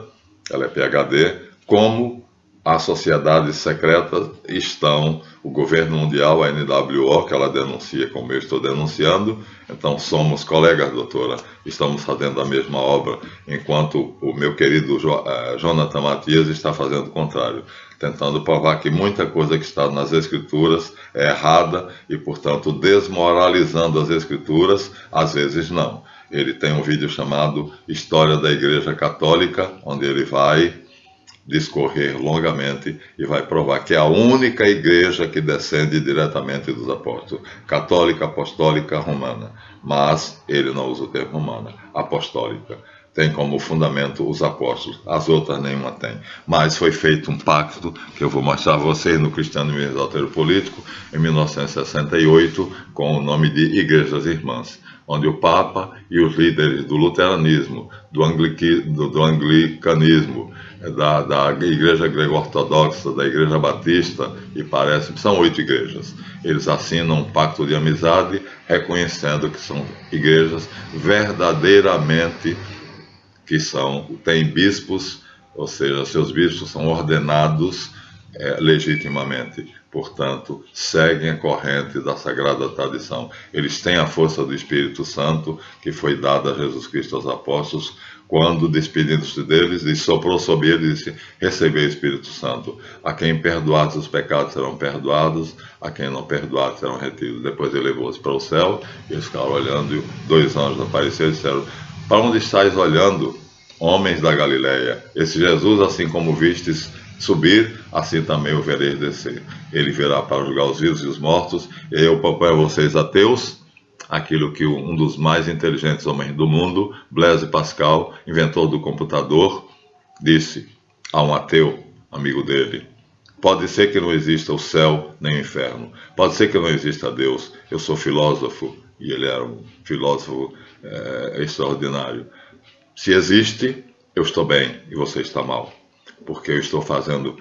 ela é PhD, como as sociedades secretas estão, o governo mundial, a NWO, que ela denuncia como eu estou denunciando. Então somos colegas, doutora, estamos fazendo a mesma obra, enquanto o meu querido Jonathan Matias está fazendo o contrário, tentando provar que muita coisa que está nas escrituras é errada e, portanto, desmoralizando as escrituras, às vezes não. Ele tem um vídeo chamado História da Igreja Católica, onde ele vai discorrer longamente e vai provar que é a única igreja que descende diretamente dos apóstolos, católica, apostólica, romana. Mas ele não usa o termo romana, apostólica. Tem como fundamento os apóstolos, as outras nenhuma tem. Mas foi feito um pacto, que eu vou mostrar a vocês no Cristianismo e Exaltério Político, em 1968, com o nome de Igrejas Irmãs, onde o Papa e os líderes do luteranismo, do anglicanismo, da Igreja Grego-Ortodoxa, da Igreja Batista, e parece que são 8 igrejas. Eles assinam um pacto de amizade, reconhecendo que são igrejas verdadeiramente têm bispos, ou seja, seus bispos são ordenados legitimamente. Portanto, seguem a corrente da sagrada tradição. Eles têm a força do Espírito Santo, que foi dada a Jesus Cristo aos apóstolos, quando, despedindo-se deles, lhes soprou sobre eles e disse: recebei o Espírito Santo. A quem perdoados os pecados serão perdoados, a quem não perdoados serão retidos. Depois ele levou-os para o céu, e eles ficaram olhando, e 2 anjos apareceram e disseram: para onde estáis olhando, homens da Galileia? Esse Jesus, assim como vistes subir, assim também o vereis descer. Ele virá para julgar os vivos e os mortos, e eu proponho a vocês, ateus, aquilo que um dos mais inteligentes homens do mundo, Blaise Pascal, inventor do computador, disse a um ateu, amigo dele: pode ser que não exista o céu nem o inferno, pode ser que não exista Deus, eu sou filósofo, e ele era um filósofo extraordinário. Se existe, eu estou bem e você está mal, porque eu estou fazendo,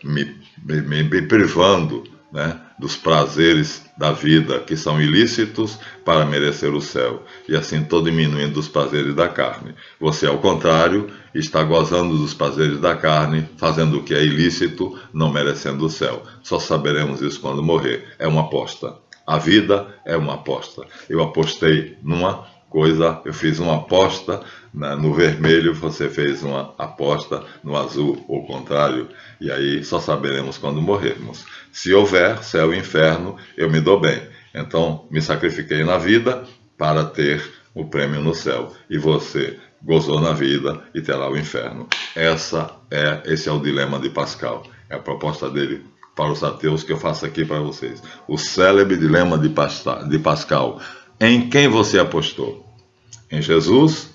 me privando, né, dos prazeres da vida que são ilícitos para merecer o céu, e assim estou diminuindo os prazeres da carne. Você, ao contrário, está gozando dos prazeres da carne, fazendo o que é ilícito, não merecendo o céu. Só saberemos isso quando morrer. É uma aposta. A vida é uma aposta. Eu apostei numa coisa, eu fiz uma aposta no vermelho, você fez uma aposta no azul, ou contrário, e aí só saberemos quando morrermos. Se houver céu e inferno, eu me dou bem. Então, me sacrifiquei na vida para ter o prêmio no céu. E você gozou na vida e terá o inferno. Esse é o dilema de Pascal. É a proposta dele para os ateus que eu faço aqui para vocês. O célebre dilema de Pascal. Em quem você apostou? Em Jesus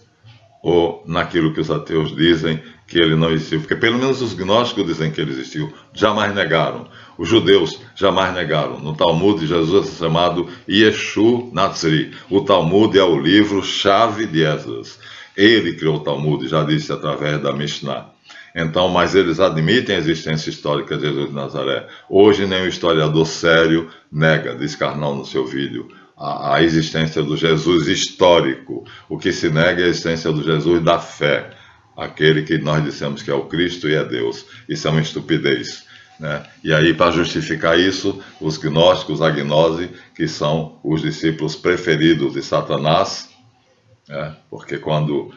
ou naquilo que os ateus dizem que ele não existiu? Porque pelo menos os gnósticos dizem que ele existiu, jamais negaram. Os judeus jamais negaram. No Talmud, Jesus é chamado Yeshu Nazri. O Talmud é o livro-chave de Esdras. Ele criou o Talmud, já disse através da Mishnah. Então, mas eles admitem a existência histórica de Jesus de Nazaré. Hoje nem o historiador sério nega, diz Karnal no seu vídeo, a existência do Jesus histórico. O que se nega é a existência do Jesus da fé, aquele que nós dissemos que é o Cristo e é Deus. Isso é uma estupidez, né? E aí, para justificar isso, os gnósticos, a gnose, que são os discípulos preferidos de Satanás, né? Porque quando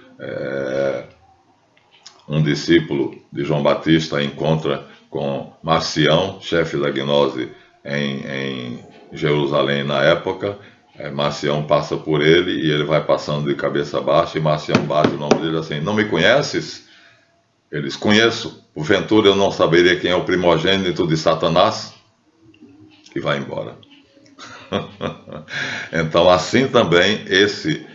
um discípulo de João Batista encontra com Marcião, chefe da gnose em Jerusalém na época, Marcião passa por ele e ele vai passando de cabeça baixa e Marcião bate o nome dele assim: não me conheces? Eles: conheço, porventura eu não saberia quem é o primogênito de Satanás? E vai embora. Então assim também esse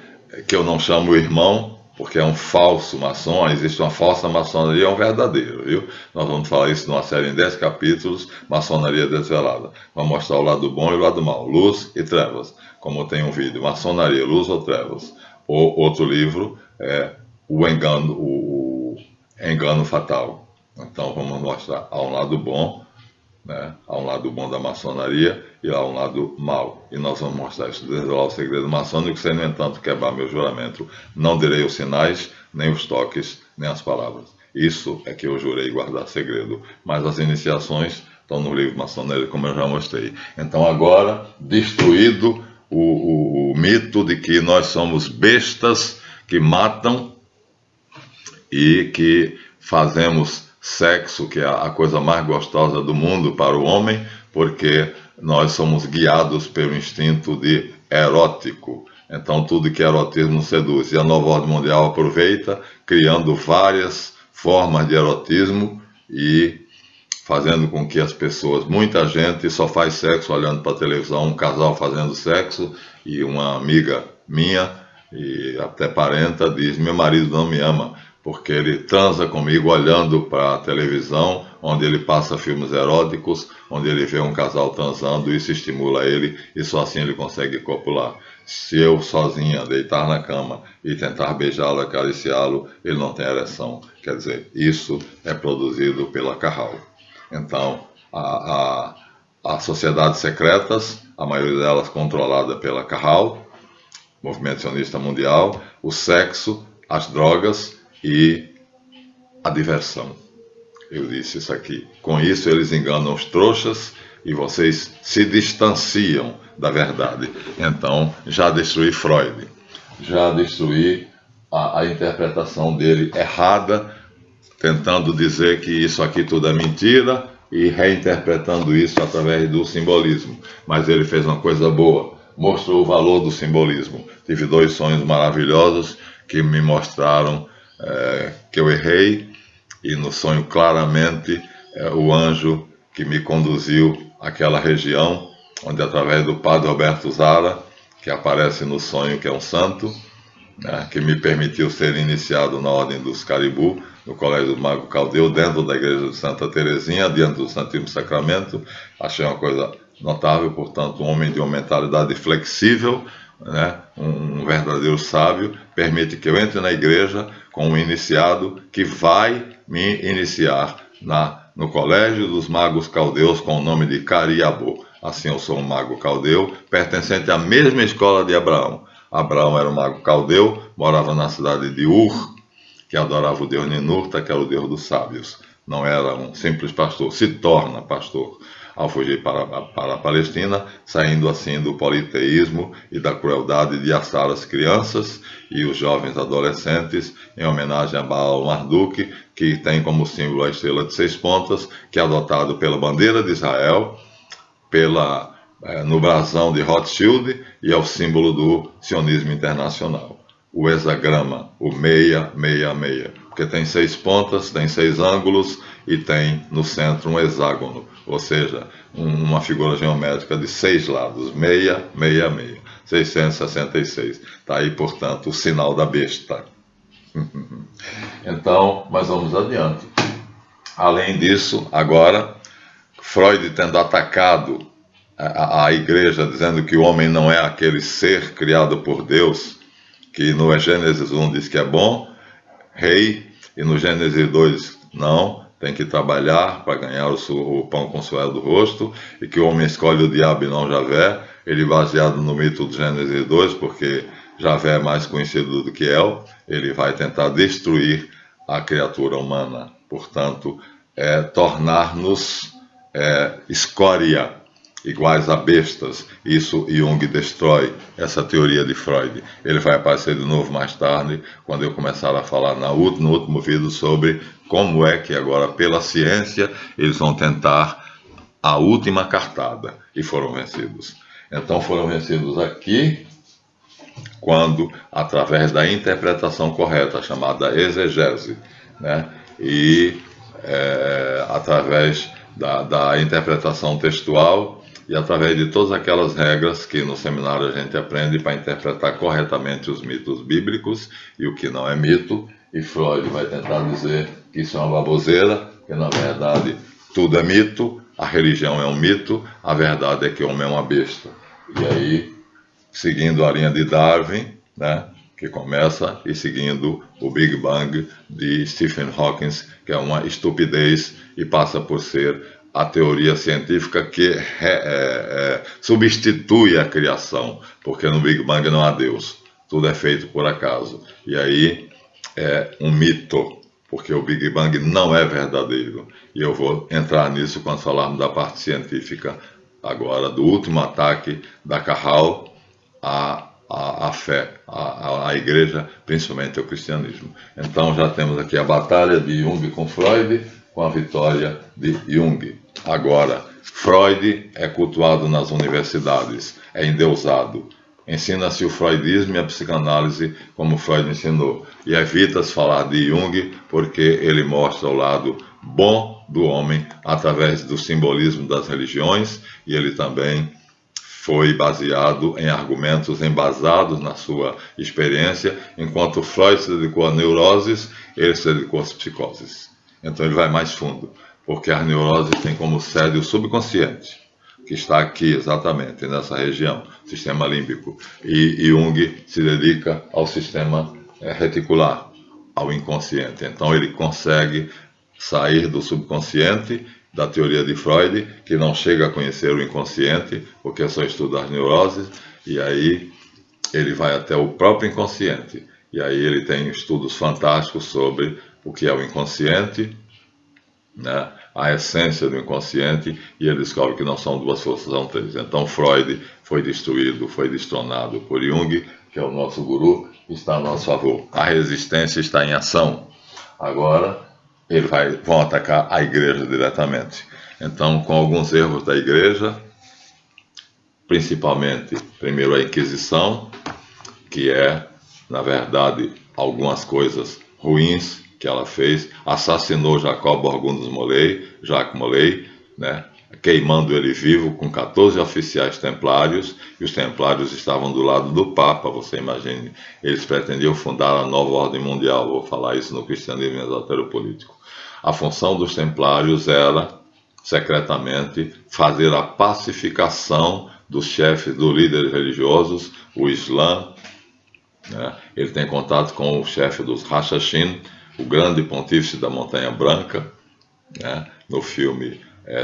que eu não chamo irmão, porque é um falso maçom, existe uma falsa maçonaria, é um verdadeiro, viu? Nós vamos falar isso numa série em 10 capítulos, Maçonaria Desvelada. Vamos mostrar o lado bom e o lado mau, luz e trevas, como tem um vídeo, Maçonaria, Luz ou Trevas. Ou outro livro, o Engano Fatal. Então vamos mostrar, há um lado bom, né? Há um lado bom da maçonaria e há um lado mau. E nós vamos mostrar isso, desvelar o segredo maçônico, sem, no entanto, quebrar meu juramento. Não direi os sinais, nem os toques, nem as palavras. Isso é que eu jurei guardar segredo. Mas as iniciações estão no livro Maçonaria, como eu já mostrei. Então agora, destruído o mito de que nós somos bestas que matam e que fazemos sexo, que é a coisa mais gostosa do mundo para o homem, porque nós somos guiados pelo instinto de erótico. Então tudo que é erotismo seduz. E a nova ordem mundial aproveita, criando várias formas de erotismo e fazendo com que as pessoas, muita gente só faz sexo olhando para a televisão, um casal fazendo sexo, e uma amiga minha, e até parenta, diz: meu marido não me ama, porque ele transa comigo olhando para a televisão, onde ele passa filmes eróticos, onde ele vê um casal transando, isso estimula ele, e só assim ele consegue copular. Se eu sozinha deitar na cama e tentar beijá-lo, acariciá-lo, ele não tem ereção. Quer dizer, isso é produzido pela Carral. Então, as sociedades secretas, a maioria delas controlada pela Carral, Movimento Sionista Mundial, o sexo, as drogas e a diversão. Eu disse isso aqui. Com isso eles enganam os trouxas e vocês se distanciam da verdade. Então, já destruí Freud, já destruí a interpretação dele errada, tentando dizer que isso aqui tudo é mentira e reinterpretando isso através do simbolismo. Mas ele fez uma coisa boa, mostrou o valor do simbolismo. Tive 2 sonhos maravilhosos que me mostraram que eu errei, e no sonho claramente o anjo que me conduziu àquela região, onde através do padre Roberto Zara, que aparece no sonho, que é um santo, né, que me permitiu ser iniciado na Ordem dos Caribou, no Colégio do Mago Caldeu, dentro da Igreja de Santa Teresinha, diante do Santíssimo Sacramento. Achei uma coisa notável, portanto, um homem de uma mentalidade flexível, né, um verdadeiro sábio, permite que eu entre na igreja com um iniciado que vai me iniciar no Colégio dos Magos Caldeus com o nome de Cariabô. Assim, eu sou um mago caldeu, pertencente à mesma escola de Abraão. Abraão era um mago caldeu, morava na cidade de Ur, que adorava o deus Ninurta, que era o deus dos sábios. Não era um simples pastor, se torna pastor ao fugir para a Palestina, saindo assim do politeísmo e da crueldade de assar as crianças e os jovens adolescentes, em homenagem a Baal Marduk, que tem como símbolo a estrela de 6 pontas, que é adotado pela bandeira de Israel, no brasão de Rothschild, e é o símbolo do sionismo internacional. O hexagrama, o 666, porque tem 6 pontas, tem 6 ângulos e tem no centro um hexágono, ou seja, uma figura geométrica de 6 lados, 666, 666. Está aí, portanto, o sinal da besta. Então, mas vamos adiante. Além disso, agora, Freud tendo atacado a igreja, dizendo que o homem não é aquele ser criado por Deus, que no Gênesis 1 diz que é bom, rei, e no Gênesis 2 não, tem que trabalhar para ganhar o pão com o suor do rosto, e que o homem escolhe o diabo e não Javé, ele baseado no mito do Gênesis 2, porque Javé é mais conhecido do que El, ele vai tentar destruir a criatura humana, portanto, tornar-nos escória, iguais a bestas. Isso Jung destrói, essa teoria de Freud. Ele vai aparecer de novo mais tarde, quando eu começar a falar no último vídeo sobre como é que agora, pela ciência, eles vão tentar a última cartada, e foram vencidos. Então foram vencidos aqui, quando, através da interpretação correta, chamada exegese, né, e através da interpretação textual, e através de todas aquelas regras que no seminário a gente aprende para interpretar corretamente os mitos bíblicos e o que não é mito, e Freud vai tentar dizer que isso é uma baboseira, que na verdade tudo é mito, a religião é um mito, a verdade é que o homem é uma besta. E aí, seguindo a linha de Darwin, né, que começa, e seguindo o Big Bang de Stephen Hawking, que é uma estupidez e passa por ser a teoria científica que substitui a criação, porque no Big Bang não há Deus, tudo é feito por acaso. E aí é um mito, porque o Big Bang não é verdadeiro. E eu vou entrar nisso quando falarmos da parte científica agora, do último ataque da Carral à fé, à igreja, principalmente ao cristianismo. Então já temos aqui a batalha de Jung com Freud, com a vitória de Jung. Agora, Freud é cultuado nas universidades, é endeusado. Ensina-se o freudismo e a psicanálise como Freud ensinou. E evita-se falar de Jung porque ele mostra o lado bom do homem através do simbolismo das religiões, e ele também foi baseado em argumentos embasados na sua experiência, enquanto Freud se dedicou a neuroses, ele se dedicou às psicoses. Então ele vai mais fundo, porque as neuroses têm como sede o subconsciente, que está aqui exatamente nessa região, sistema límbico, e Jung se dedica ao sistema reticular, ao inconsciente. Então ele consegue sair do subconsciente, da teoria de Freud, que não chega a conhecer o inconsciente, porque só estuda as neuroses, e aí ele vai até o próprio inconsciente. E aí ele tem estudos fantásticos sobre o que é o inconsciente, né, a essência do inconsciente, e ele descobre que não são 2 forças, são 3. Então Freud foi destruído, foi destronado por Jung, que é o nosso guru, está a nosso favor. A resistência está em ação. Agora eles vão atacar a igreja diretamente. Então, com alguns erros da igreja, principalmente, primeiro, a Inquisição, que é, na verdade, algumas coisas ruins que ela fez, assassinou Jacob Borgundos Molay, Jacques Molay, né, queimando ele vivo com 14 oficiais templários, e os templários estavam do lado do Papa, você imagine. Eles pretendiam fundar a nova ordem mundial, vou falar isso no Cristianismo Esotero-Político. A função dos templários era, secretamente, fazer a pacificação dos chefes, dos líderes religiosos, o Islã, né? Ele tem contato com o chefe dos Hashashin, o grande pontífice da Montanha Branca, né? No filme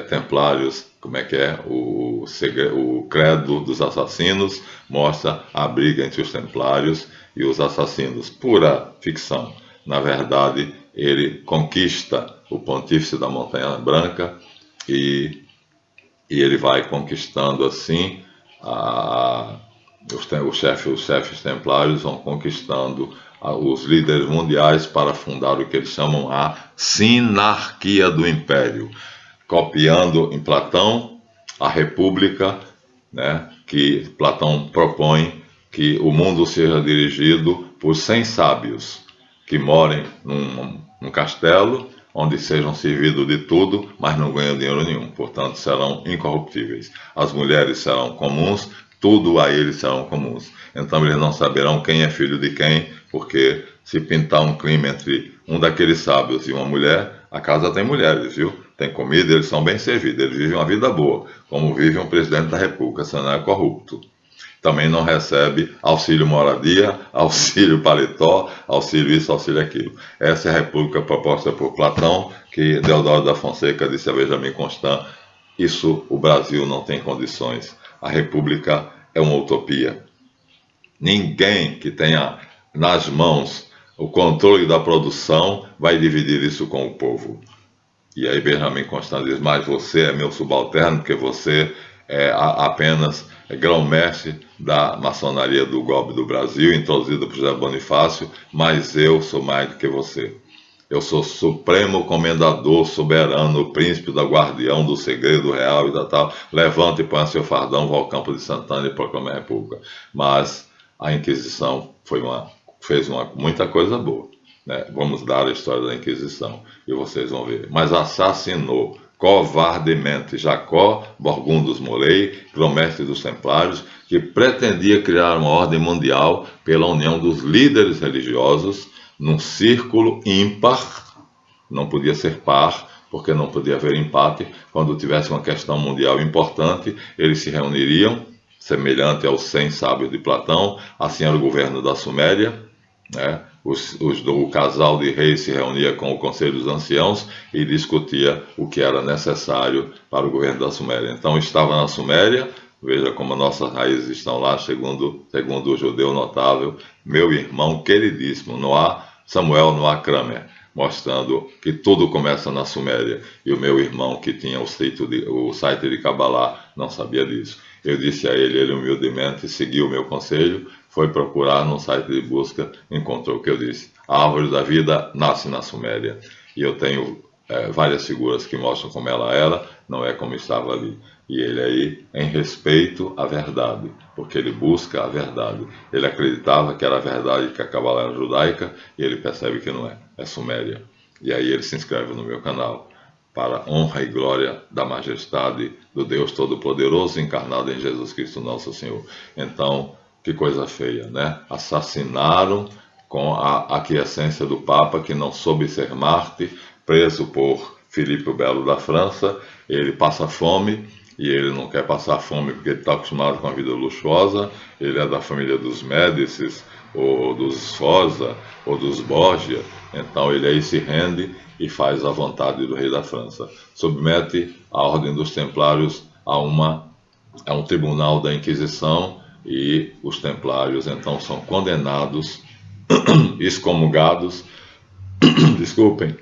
Templários, como é que é? O Credo dos Assassinos mostra a briga entre os templários e os assassinos. Pura ficção. Na verdade, ele conquista o pontífice da Montanha Branca e ele vai conquistando assim os chefes templários vão conquistando os líderes mundiais para fundar o que eles chamam a sinarquia do império, copiando em Platão a república, né, que Platão propõe que o mundo seja dirigido por 100 sábios que morem num castelo, onde sejam servidos de tudo, mas não ganham dinheiro nenhum, portanto serão incorruptíveis. As mulheres serão comuns, tudo a eles serão comuns. Então eles não saberão quem é filho de quem, porque se pintar um crime entre um daqueles sábios e uma mulher, a casa tem mulheres, viu? Tem comida, eles são bem servidos, eles vivem uma vida boa, como vive um presidente da República, se não é corrupto. Também não recebe auxílio moradia, auxílio paletó, auxílio isso, auxílio aquilo. Essa é a república proposta por Platão, que Deodoro da Fonseca disse a Benjamin Constant, isso o Brasil não tem condições. A república é uma utopia. Ninguém que tenha nas mãos o controle da produção vai dividir isso com o povo. E aí Benjamin Constant diz, mas você é meu subalterno, porque você é apenas grão-mestre da maçonaria do golpe do Brasil, introduzida por José Bonifácio, mas eu sou mais do que você. Eu sou supremo comendador, soberano, príncipe da guardião do segredo real e da tal. Levanta e põe seu fardão, vá ao campo de Santana e proclama a república. Mas a Inquisição fez muita coisa boa, né? Vamos dar a história da Inquisição e vocês vão ver. Mas assassinou covardemente Jacó Borgundus Molay, grão-mestre dos Templários, que pretendia criar uma ordem mundial pela união dos líderes religiosos num círculo ímpar, não podia ser par, porque não podia haver empate. Quando tivesse uma questão mundial importante, eles se reuniriam, semelhante aos 100 sábios de Platão, assim era o governo da Suméria, né? O casal de reis se reunia com o Conselho dos Anciãos e discutia o que era necessário para o governo da Suméria. Então estava na Suméria, veja como nossas raízes estão lá, segundo o judeu notável, meu irmão queridíssimo, Samuel Noah Kramer, mostrando que tudo começa na Suméria. E o meu irmão, que tinha o site de Kabbalah, não sabia disso. Eu disse a ele humildemente seguiu o meu conselho, foi procurar no site de busca, encontrou o que eu disse. A árvore da vida nasce na Suméria. E eu tenho várias figuras que mostram como ela era, não é como estava ali. E ele aí, em respeito à verdade, porque ele busca a verdade. Ele acreditava que era a verdade, que a Kabbalah era judaica, e ele percebe que não é, é Suméria. E aí ele se inscreve no meu canal, para honra e glória da majestade do Deus Todo-Poderoso, encarnado em Jesus Cristo Nosso Senhor. Então, que coisa feia, né? Assassinaram com a aquiescência do Papa, que não soube ser Marte, preso por Filipe o Belo da França. Ele passa fome, e ele não quer passar fome porque ele está acostumado com a vida luxuosa. Ele é da família dos Médicis, ou dos Sforza, ou dos Borgia. Então ele aí se rende e faz a vontade do rei da França. Submete a ordem dos templários a um tribunal da Inquisição, e os templários então são condenados, excomungados, desculpem,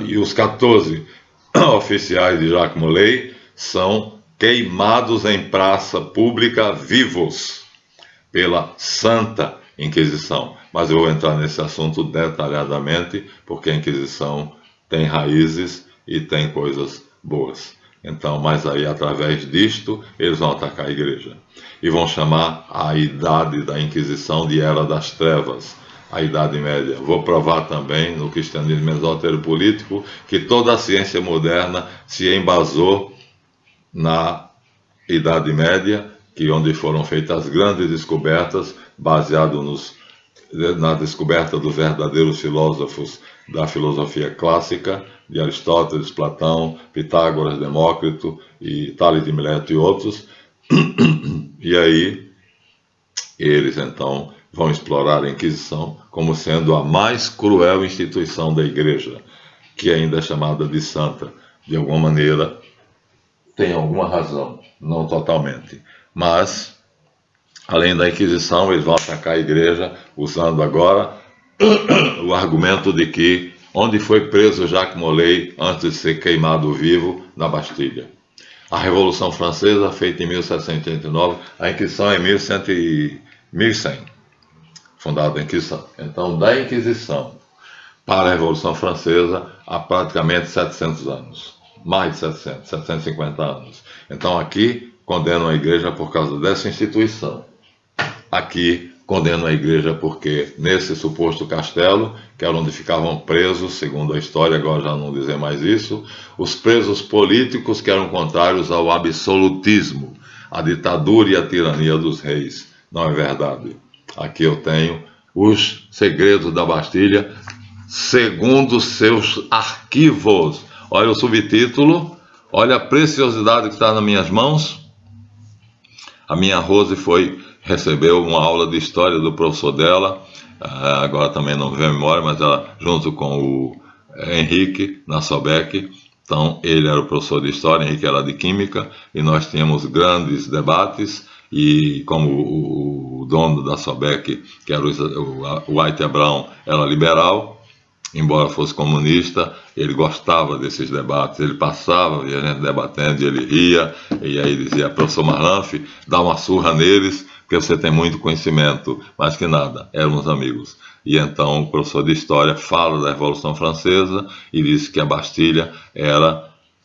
e os 14 oficiais de Jacques Molay são queimados em praça pública vivos pela Santa Inquisição. Mas eu vou entrar nesse assunto detalhadamente, porque a Inquisição tem raízes e tem coisas boas. Então, mas aí através disto, eles vão atacar a igreja. E vão chamar a idade da Inquisição de Era das Trevas, a Idade Média. Vou provar também no Cristianismo Esotero Político que toda a ciência moderna se embasou na Idade Média, onde foram feitas as grandes descobertas, baseado na descoberta dos verdadeiros filósofos da filosofia clássica, de Aristóteles, Platão, Pitágoras, Demócrito, e Tales de Mileto e outros. E aí eles então vão explorar a Inquisição como sendo a mais cruel instituição da Igreja, que ainda é chamada de santa. De alguma maneira, tem alguma razão, não totalmente. Mas, além da Inquisição, eles vão atacar a Igreja usando agora o argumento de que onde foi preso Jacques Molay antes de ser queimado vivo? Na Bastilha. A Revolução Francesa, feita em 1789, a Inquisição é em 1100, fundada a Inquisição. Então, da Inquisição para a Revolução Francesa, há praticamente 700 anos. Mais de 700, 750 anos. Então, aqui condenam a Igreja por causa dessa instituição. Aqui condenam a Igreja porque nesse suposto castelo, que era onde ficavam presos, segundo a história, agora já não dizer mais isso, os presos políticos que eram contrários ao absolutismo, à ditadura e à tirania dos reis. Não é verdade. Aqui eu tenho os segredos da Bastilha, segundo seus arquivos. Olha o subtítulo, olha a preciosidade que está nas minhas mãos. A minha Rose recebeu uma aula de história do professor dela, agora também não me vem a memória, mas ela, junto com o Henrique, na Sobec, então ele era o professor de história, Henrique era de química, e nós tínhamos grandes debates, e como o dono da Sobec, que era o White Brown, era liberal, embora fosse comunista, ele gostava desses debates, ele passava, via a gente debatendo, e ele ria, e aí dizia: professor Marlanf, dá uma surra neles, porque você tem muito conhecimento, mais que nada, éramos amigos. E então o professor de História fala da Revolução Francesa e diz que a Bastilha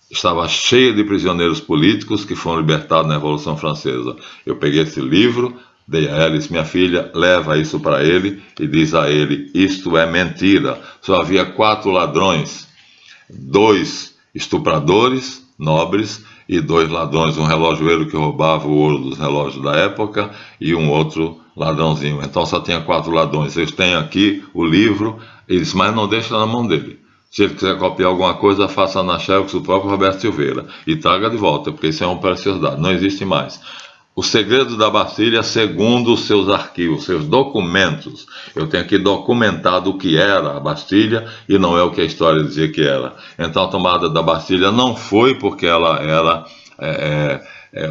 estava cheia de prisioneiros políticos que foram libertados na Revolução Francesa. Eu peguei esse livro, dei a ela e disse: minha filha, leva isso para ele e diz a ele: isto é mentira. Só havia 4 ladrões, 2 estupradores nobres e 2 ladrões, um relojoeiro que roubava o ouro dos relógios da época e um outro ladrãozinho. Então só tinha 4 ladrões. Eles têm aqui o livro, ele disse: mas não deixa na mão dele. Se ele quiser copiar alguma coisa, faça na xerox do próprio Roberto Silveira e traga de volta, porque isso é uma preciosidade, não existe mais. O segredo da Bastilha, segundo os seus arquivos, seus documentos. Eu tenho aqui documentado o que era a Bastilha e não é o que a história dizia que era. Então a tomada da Bastilha não foi porque ela era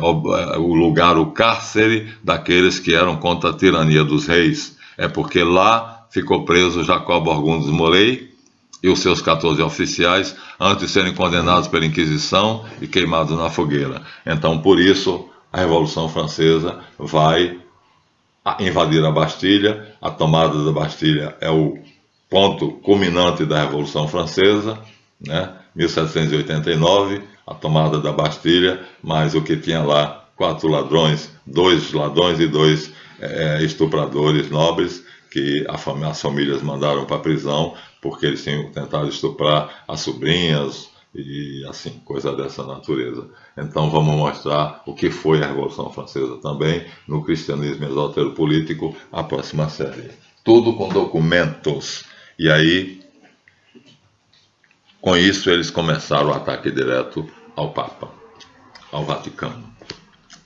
o lugar, o cárcere daqueles que eram contra a tirania dos reis. É porque lá ficou preso Jacó Burgundus Molay e os seus 14 oficiais antes de serem condenados pela Inquisição e queimados na fogueira. Então, por isso, a Revolução Francesa vai invadir a Bastilha. A tomada da Bastilha é o ponto culminante da Revolução Francesa, né? 1789, a tomada da Bastilha, mas o que tinha lá, 4 ladrões, 2 ladrões e 2 estupradores nobres, que as famílias mandaram para a prisão, porque eles tinham tentado estuprar as sobrinhas, e assim, coisa dessa natureza. Então vamos mostrar o que foi a Revolução Francesa também no Cristianismo Exotero-Político, a próxima série. Tudo com documentos. E aí, com isso, eles começaram o ataque direto ao Papa, ao Vaticano.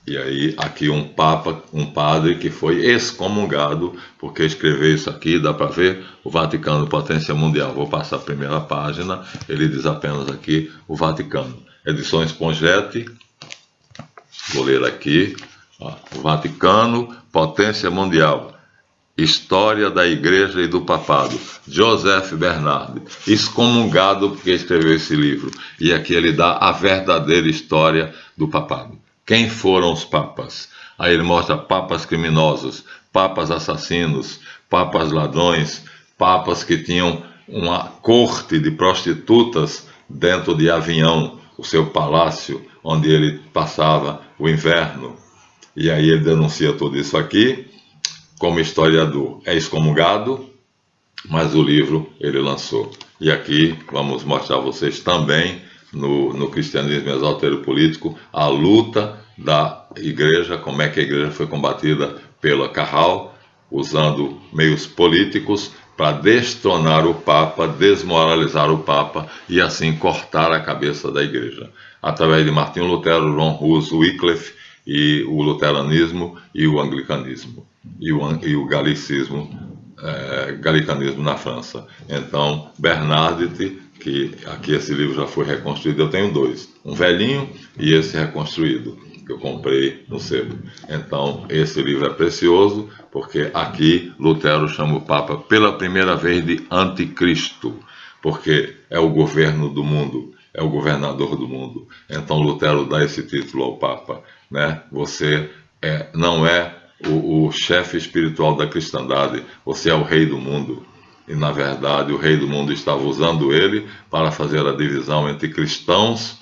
E aí, aqui um padre que foi excomungado, porque escreveu isso aqui, dá para ver, o Vaticano, potência mundial. Vou passar a primeira página, ele diz apenas aqui, o Vaticano. Edições Pongetti, vou ler aqui, ó, o Vaticano, potência mundial. História da Igreja e do Papado, Joseph Bernard, excomungado porque escreveu esse livro. E aqui ele dá a verdadeira história do papado. Quem foram os papas? Aí ele mostra papas criminosos, papas assassinos, papas ladrões, papas que tinham uma corte de prostitutas dentro de Avignon, o seu palácio, onde ele passava o inverno. E aí ele denuncia tudo isso aqui. Como historiador, é excomungado, mas o livro ele lançou. E aqui vamos mostrar a vocês também no cristianismo exaltero-político, a luta da igreja, como é que a igreja foi combatida pela Carral, usando meios políticos para destronar o Papa, desmoralizar o Papa e assim cortar a cabeça da igreja. Através de Martinho Lutero, João Hus, Wycliffe e o luteranismo e o anglicanismo e o galicanismo na França. Então, Bernardite, que aqui esse livro já foi reconstruído, eu tenho dois, um velhinho e esse reconstruído, que eu comprei no sebo. Então, esse livro é precioso, porque aqui Lutero chama o Papa pela primeira vez de anticristo, porque é o governo do mundo, é o governador do mundo. Então Lutero dá esse título ao Papa, né? Você não é o chefe espiritual da cristandade, você é o rei do mundo. E na verdade o rei do mundo estava usando ele para fazer a divisão entre cristãos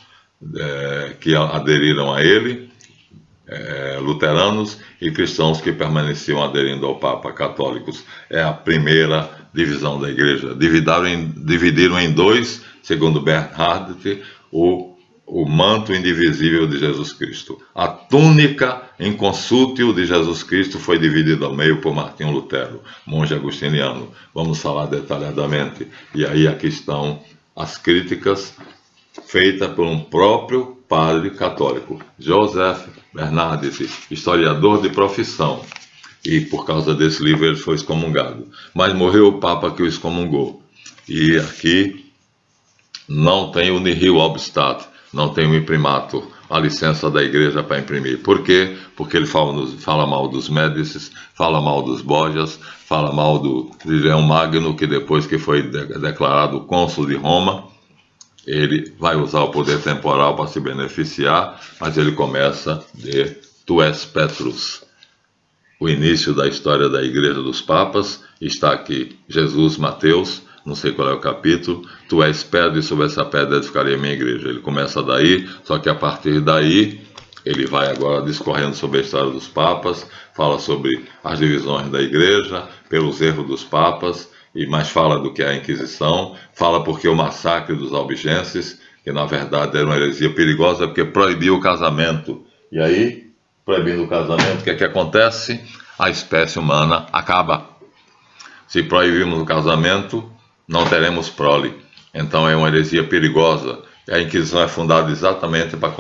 que aderiram a ele, luteranos, e cristãos que permaneciam aderindo ao Papa, católicos. É a primeira divisão da igreja. Dividiram em dois, segundo Bernhardt, o manto indivisível de Jesus Cristo. A túnica inconsútil de Jesus Cristo foi dividida ao meio por Martinho Lutero, monge agustiniano. Vamos falar detalhadamente. E aí aqui estão as críticas feitas por um próprio padre católico, Joseph Bernardite, historiador de profissão. E por causa desse livro ele foi excomungado. Mas morreu o Papa que o excomungou. E aqui não tem o nihil obstat, não tem o imprimatur, a licença da igreja para imprimir. Por quê? Porque ele fala mal dos Médicis, fala mal dos Borgias, fala mal de Leão Magno, que depois que foi declarado cônsul de Roma, ele vai usar o poder temporal para se beneficiar, mas ele começa de Tu és Petrus. O início da história da Igreja dos Papas está aqui. Jesus, Mateus, não sei qual é o capítulo, Tu és pedra e sobre essa pedra edificarei a minha igreja. Ele começa daí, só que a partir daí ele vai agora discorrendo sobre a história dos papas, fala sobre as divisões da igreja, pelos erros dos papas, e mais fala do que é a Inquisição, fala porque o massacre dos albigenses, que na verdade era uma heresia perigosa, porque proibiu o casamento. E aí, proibindo o casamento, o que é que acontece? A espécie humana acaba. Se proibirmos o casamento, não teremos prole. Então é uma heresia perigosa. A Inquisição é fundada exatamente para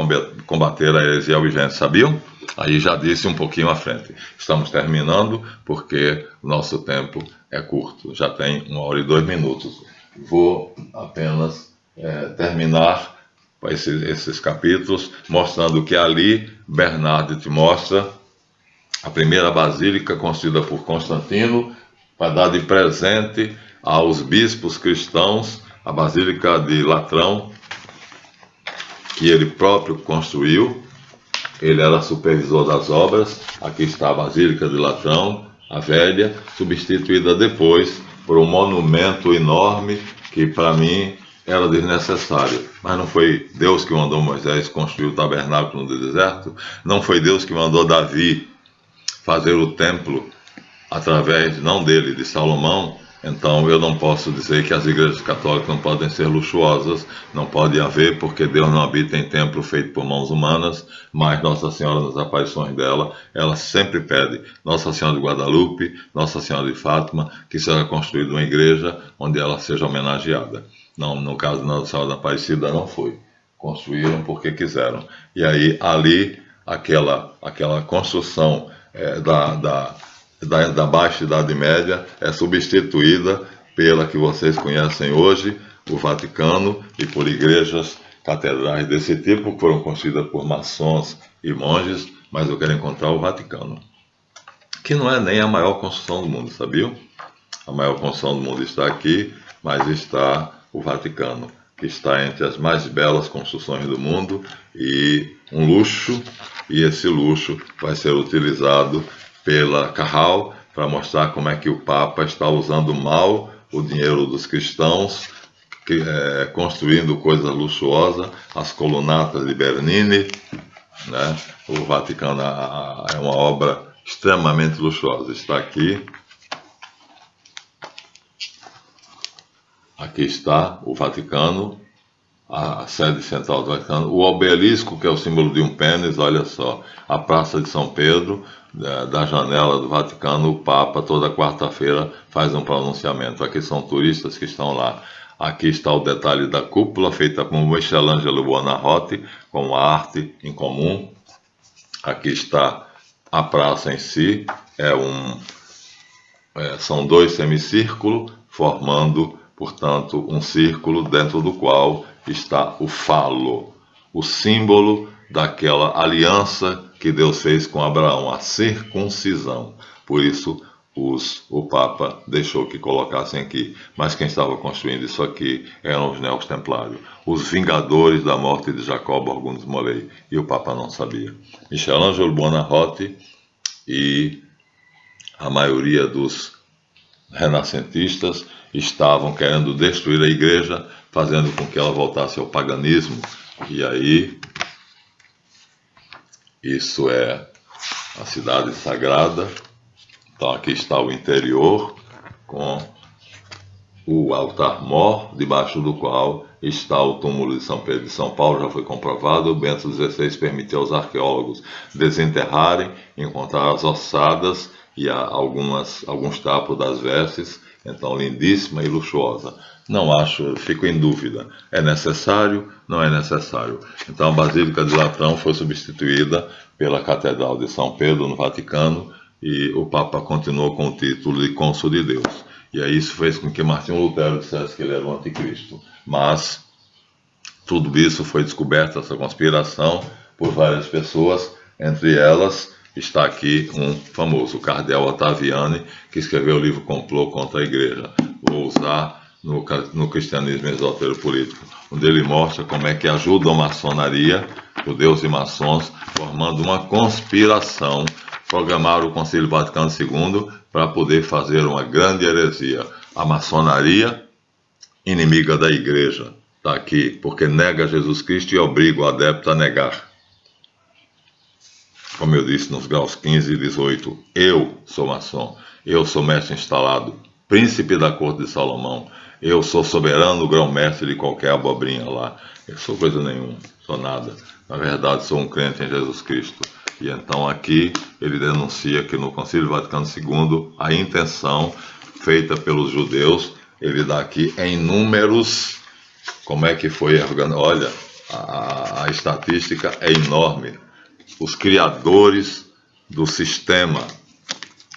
combater a heresia albigense, sabiam? Aí já disse um pouquinho à frente. Estamos terminando porque o nosso tempo é curto, já tem 1h02. Vou apenas terminar esses capítulos mostrando que ali Bernardo te mostra a primeira basílica construída por Constantino para dar de presente aos bispos cristãos a Basílica de Latrão, que ele próprio construiu. Ele era supervisor das obras. Aqui está a Basílica de Latrão, a velha, substituída depois por um monumento enorme que para mim era desnecessário. Mas não foi Deus que mandou Moisés construir o tabernáculo no deserto? Não foi Deus que mandou Davi fazer o templo através, não dele, de Salomão? Então eu não posso dizer que as igrejas católicas não podem ser luxuosas, não pode haver, porque Deus não habita em templo feito por mãos humanas, mas Nossa Senhora, nas aparições dela, ela sempre pede, Nossa Senhora de Guadalupe, Nossa Senhora de Fátima, que seja construída uma igreja onde ela seja homenageada. Não, no caso de Nossa Senhora da Aparecida não foi, construíram porque quiseram. E aí ali aquela construção da Baixa Idade Média é substituída pela que vocês conhecem hoje, o Vaticano, e por igrejas catedrais desse tipo, que foram construídas por maçons e monges, mas eu quero encontrar o Vaticano, que não é nem a maior construção do mundo, sabiam? A maior construção do mundo está aqui, mas está o Vaticano, que está entre as mais belas construções do mundo, e um luxo, e esse luxo vai ser utilizado pela Carral para mostrar como é que o Papa está usando mal o dinheiro dos cristãos, construindo coisas luxuosas, as colunatas de Bernini, né? O Vaticano é uma obra extremamente luxuosa. Está aqui. Aqui está o Vaticano, a sede central do Vaticano, o obelisco, que é o símbolo de um pênis, olha só, a Praça de São Pedro, da janela do Vaticano, o Papa, toda quarta-feira, faz um pronunciamento. Aqui são turistas que estão lá. Aqui está o detalhe da cúpula, feita por Michelangelo Buonarroti, com a arte em comum. Aqui está a praça em si, são dois semicírculos, formando, portanto, um círculo dentro do qual está o falo, o símbolo daquela aliança que Deus fez com Abraão, a circuncisão. Por isso, o Papa deixou que colocassem aqui. Mas quem estava construindo isso aqui eram os Neos Templários, os vingadores da morte de Jacó Borgundes Molay. E o Papa não sabia. Michelangelo Buonarroti e a maioria dos renascentistas estavam querendo destruir a igreja, fazendo com que ela voltasse ao paganismo. E aí, isso é a cidade sagrada. Então aqui está o interior, com o altar-mor, debaixo do qual está o túmulo de São Pedro de São Paulo. Já foi comprovado, o Bento XVI permitiu aos arqueólogos desenterrarem, encontrar as ossadas e alguns trapos das vestes, então lindíssima e luxuosa. Não acho, fico em dúvida, é necessário? Não é necessário. Então a Basílica de Latrão foi substituída pela Catedral de São Pedro, no Vaticano, e o Papa continuou com o título de Cônsul de Deus. E aí isso fez com que Martinho Lutero dissesse que ele era o anticristo. Mas tudo isso foi descoberto, essa conspiração, por várias pessoas. Entre elas está aqui um famoso, o cardeal Ottaviani, que escreveu o livro Complô contra a Igreja. Vou usar no Cristianismo Exotero-Político, onde ele mostra como é que a judomaçonaria, judeus e maçons, formando uma conspiração, programaram o Concílio Vaticano II para poder fazer uma grande heresia. A maçonaria, inimiga da igreja, está aqui, porque nega Jesus Cristo e obriga o adepto a negar. Como eu disse nos graus 15 e 18, eu sou maçom, eu sou mestre instalado, príncipe da corte de Salomão, eu sou soberano grão-mestre de qualquer abobrinha lá. Eu sou coisa nenhuma, sou nada. Na verdade, sou um crente em Jesus Cristo. E então aqui ele denuncia que no Concílio Vaticano II a intenção feita pelos judeus, ele dá aqui em números como é que foi organizado. Olha, a estatística é enorme. Os criadores do sistema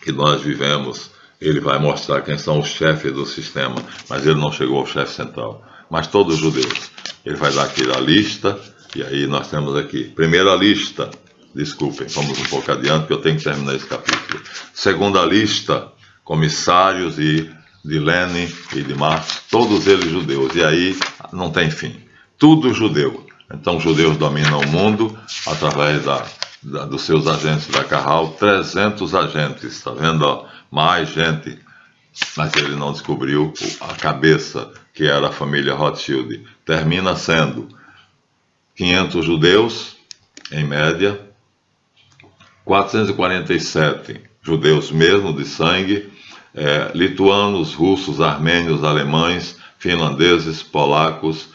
que nós vivemos, ele vai mostrar quem são os chefes do sistema, mas ele não chegou ao chefe central. Mas todos os judeus. Ele vai dar aqui a lista, e aí nós temos aqui, primeira lista, desculpem, vamos um pouco adiante, porque eu tenho que terminar esse capítulo. Segunda lista, comissários de Lenin e de Marx, todos eles judeus, e aí não tem fim. Tudo judeu. Então os judeus dominam o mundo através dos seus agentes da Carral, 300 agentes, está vendo? Ó, mais gente, mas ele não descobriu a cabeça, que era a família Rothschild. Termina sendo 500 judeus, em média, 447 judeus mesmo, de sangue, lituanos, russos, armênios, alemães, finlandeses, polacos,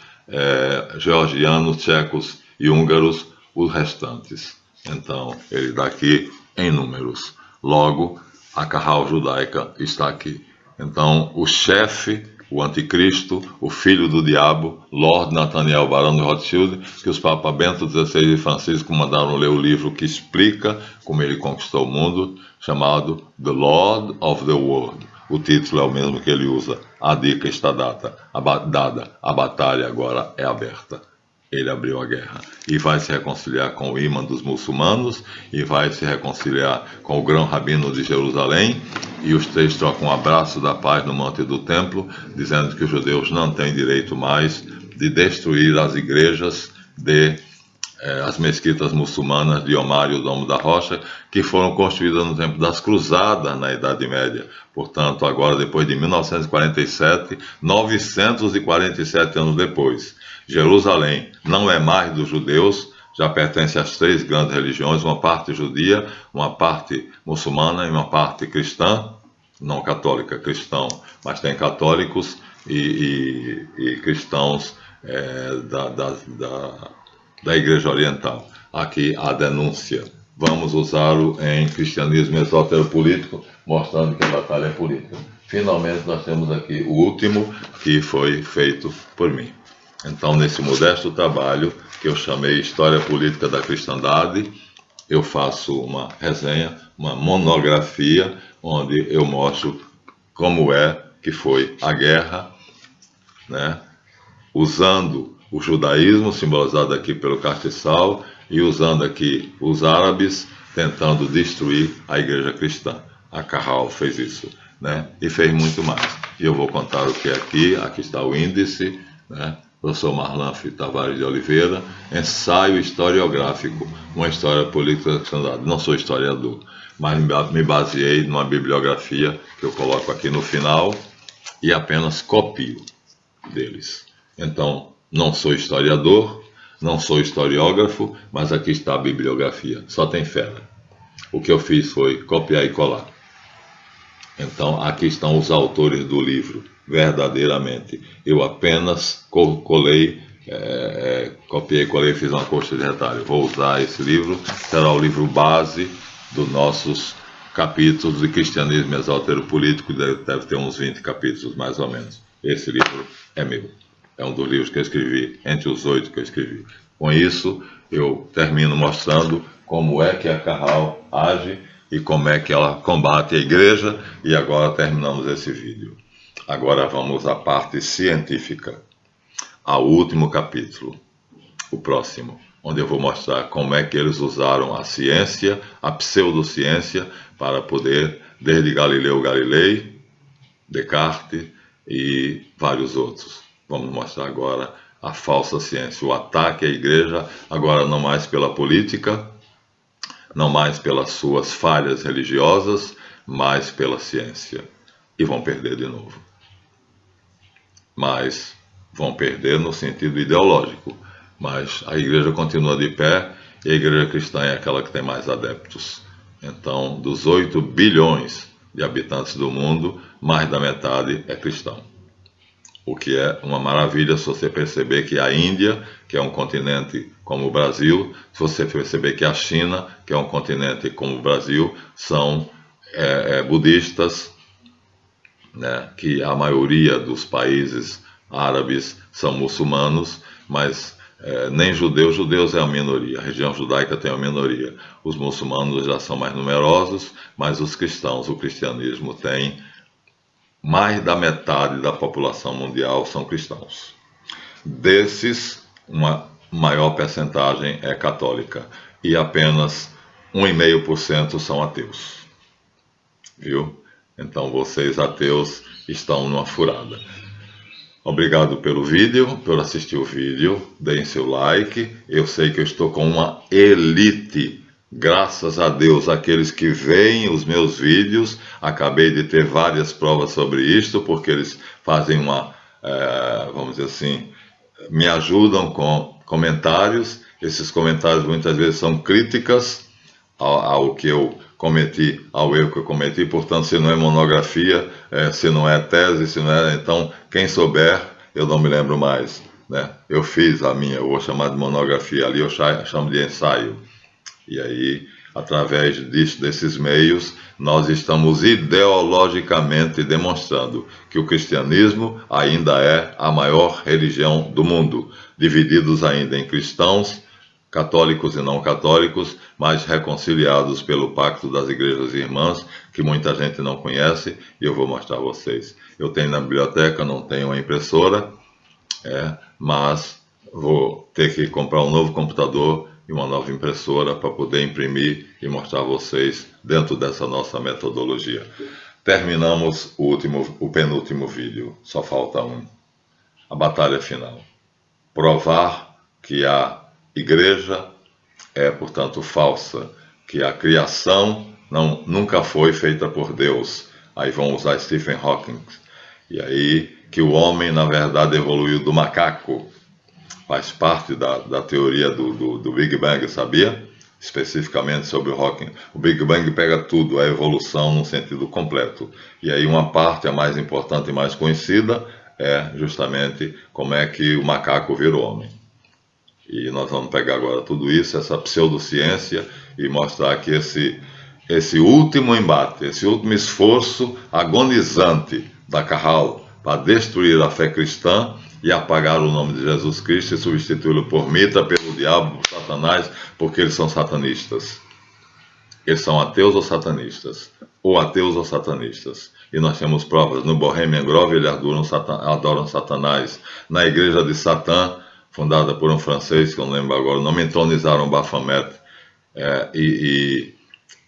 georgianos, tchecos e húngaros, os restantes. Então, ele dá aqui em números. Logo, a Carral judaica está aqui. Então, o chefe, o anticristo, o filho do diabo, Lord Nathaniel Barão de Rothschild, que os Papas Bento XVI e Francisco mandaram ler o livro que explica como ele conquistou o mundo, chamado The Lord of the World. O título é o mesmo que ele usa. A dica está dada. A batalha agora é aberta. Ele abriu a guerra e vai se reconciliar com o imã dos muçulmanos e vai se reconciliar com o grão-rabino de Jerusalém, e os três trocam um abraço da paz no Monte do Templo, dizendo que os judeus não têm direito mais de destruir as igrejas as mesquitas muçulmanas de Omar e o Domo da Rocha, que foram construídas no tempo das Cruzadas, na Idade Média. Portanto, agora, depois de 1947, 947 anos depois, Jerusalém não é mais dos judeus, já pertence às três grandes religiões, uma parte judia, uma parte muçulmana e uma parte cristã, não católica, cristão, mas tem católicos e cristãos da Igreja Oriental. Aqui a denúncia. Vamos usá-lo em cristianismo exótero-político, mostrando que a batalha é política. Finalmente, nós temos aqui o último, que foi feito por mim. Então, nesse modesto trabalho, que eu chamei História Política da Cristandade, eu faço uma resenha, uma monografia, onde eu mostro como é que foi a guerra, né, usando o judaísmo, simbolizado aqui pelo castiçal, e usando aqui os árabes, tentando destruir a igreja cristã. A Carral fez isso, né? E fez muito mais. E eu vou contar o que é aqui está o índice, né? Professor Marlan Tavares de Oliveira, ensaio historiográfico, uma história política da cristandade. Não sou historiador, mas me baseei numa bibliografia que eu coloco aqui no final e apenas copio deles. Então, não sou historiador, não sou historiógrafo, mas aqui está a bibliografia, só tem fera. O que eu fiz foi copiar e colar. Então, aqui estão os autores do livro, verdadeiramente. Eu apenas colei, copiei, colei, fiz uma coxa de retalho. Vou usar esse livro, será o livro base dos nossos capítulos de cristianismo exótero-político, deve ter uns 20 capítulos, mais ou menos. Esse livro é meu. É um dos livros que eu escrevi, entre os 8 que eu escrevi. Com isso, eu termino mostrando como é que a Carral age e como é que ela combate a igreja, e agora terminamos esse vídeo. Agora vamos à parte científica, ao último capítulo, o próximo, onde eu vou mostrar como é que eles usaram a ciência, a pseudociência, para poder, desde Galileu Galilei, Descartes e vários outros. Vamos mostrar agora a falsa ciência, o ataque à igreja, agora não mais pela política, não mais pelas suas falhas religiosas, mas pela ciência. E vão perder de novo. Mas vão perder no sentido ideológico. Mas a igreja continua de pé e a igreja cristã é aquela que tem mais adeptos. Então, dos 8 bilhões de habitantes do mundo, mais da metade é cristão. O que é uma maravilha se você perceber que a Índia, que é um continente como o Brasil, se você perceber que a China, que é um continente como o Brasil, são budistas, né? Que a maioria dos países árabes são muçulmanos, mas nem judeus é a minoria, a região judaica tem a minoria. Os muçulmanos já são mais numerosos, mas os cristãos, o cristianismo tem mais da metade da população mundial são cristãos. Desses, uma maior percentagem é católica e apenas 1,5% são ateus. Viu? Então vocês ateus estão numa furada. Obrigado pelo vídeo, por assistir o vídeo, deem seu like. Eu sei que eu estou com uma elite. Graças a Deus, aqueles que veem os meus vídeos, acabei de ter várias provas sobre isto, porque eles fazem vamos dizer assim, me ajudam com comentários. Esses comentários muitas vezes são críticas ao que eu cometi, ao erro que eu cometi. Portanto, se não é monografia, se não é tese, se não é... Então, quem souber, eu não me lembro mais, né? Eu fiz a minha, eu vou chamar de monografia, ali eu chamo de ensaio. E aí, através desses meios, nós estamos ideologicamente demonstrando que o cristianismo ainda é a maior religião do mundo, divididos ainda em cristãos, católicos e não católicos, mas reconciliados pelo pacto das igrejas irmãs, que muita gente não conhece, e eu vou mostrar a vocês. Eu tenho na biblioteca, não tenho uma impressora, mas vou ter que comprar um novo computador e uma nova impressora para poder imprimir e mostrar a vocês dentro dessa nossa metodologia. Terminamos o penúltimo vídeo, só falta um. A batalha final. Provar que a igreja é, portanto, falsa, que a criação nunca foi feita por Deus. Aí vão usar Stephen Hawking. E aí que o homem, na verdade, evoluiu do macaco. Faz parte da teoria do Big Bang, sabia? Especificamente sobre o Hawking. O Big Bang pega tudo, a evolução num sentido completo. E aí uma parte, a mais importante e mais conhecida, é justamente como é que o macaco vira o homem. E nós vamos pegar agora tudo isso, essa pseudociência, e mostrar que esse último embate, esse último esforço agonizante da Carral para destruir a fé cristã e apagar o nome de Jesus Cristo e substituí-lo por Mitra, pelo diabo, por Satanás, porque eles são satanistas. Eles são ateus ou satanistas, ou ateus ou satanistas. E nós temos provas. No Bohemian Grove eles adoram Satanás. Na igreja de Satã, fundada por um francês, que eu não lembro agora o nome, entronizaram Baphomet.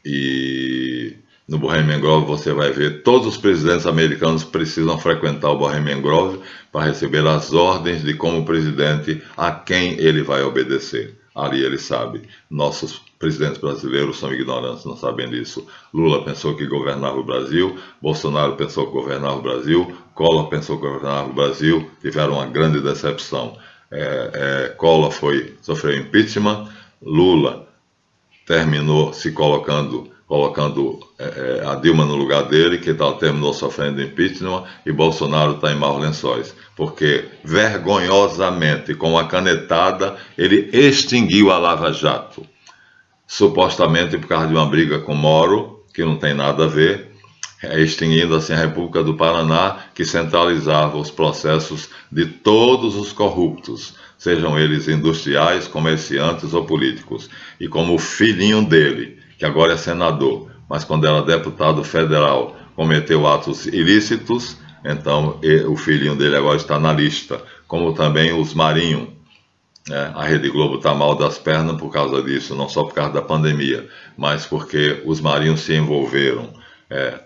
E no Bohemian Grove você vai ver todos os presidentes americanos precisam frequentar o Bohemian Grove para receber as ordens de como presidente a quem ele vai obedecer. Ali ele sabe. Nossos presidentes brasileiros são ignorantes, não sabem disso. Lula pensou que governava o Brasil, Bolsonaro pensou que governava o Brasil, Collor pensou que governava o Brasil, tiveram uma grande decepção. Collor sofreu impeachment, Lula terminou se colocando a Dilma no lugar dele, que terminou sofrendo impeachment, e Bolsonaro está em maus lençóis, porque vergonhosamente, com a canetada, ele extinguiu a Lava Jato, supostamente por causa de uma briga com Moro, que não tem nada a ver, extinguindo assim a República do Paraná, que centralizava os processos de todos os corruptos, sejam eles industriais, comerciantes ou políticos. E como o filhinho dele, que agora é senador, mas quando era deputado federal, cometeu atos ilícitos, então o filhinho dele agora está na lista, como também os Marinho. A Rede Globo está mal das pernas por causa disso, não só por causa da pandemia, mas porque os Marinhos se envolveram,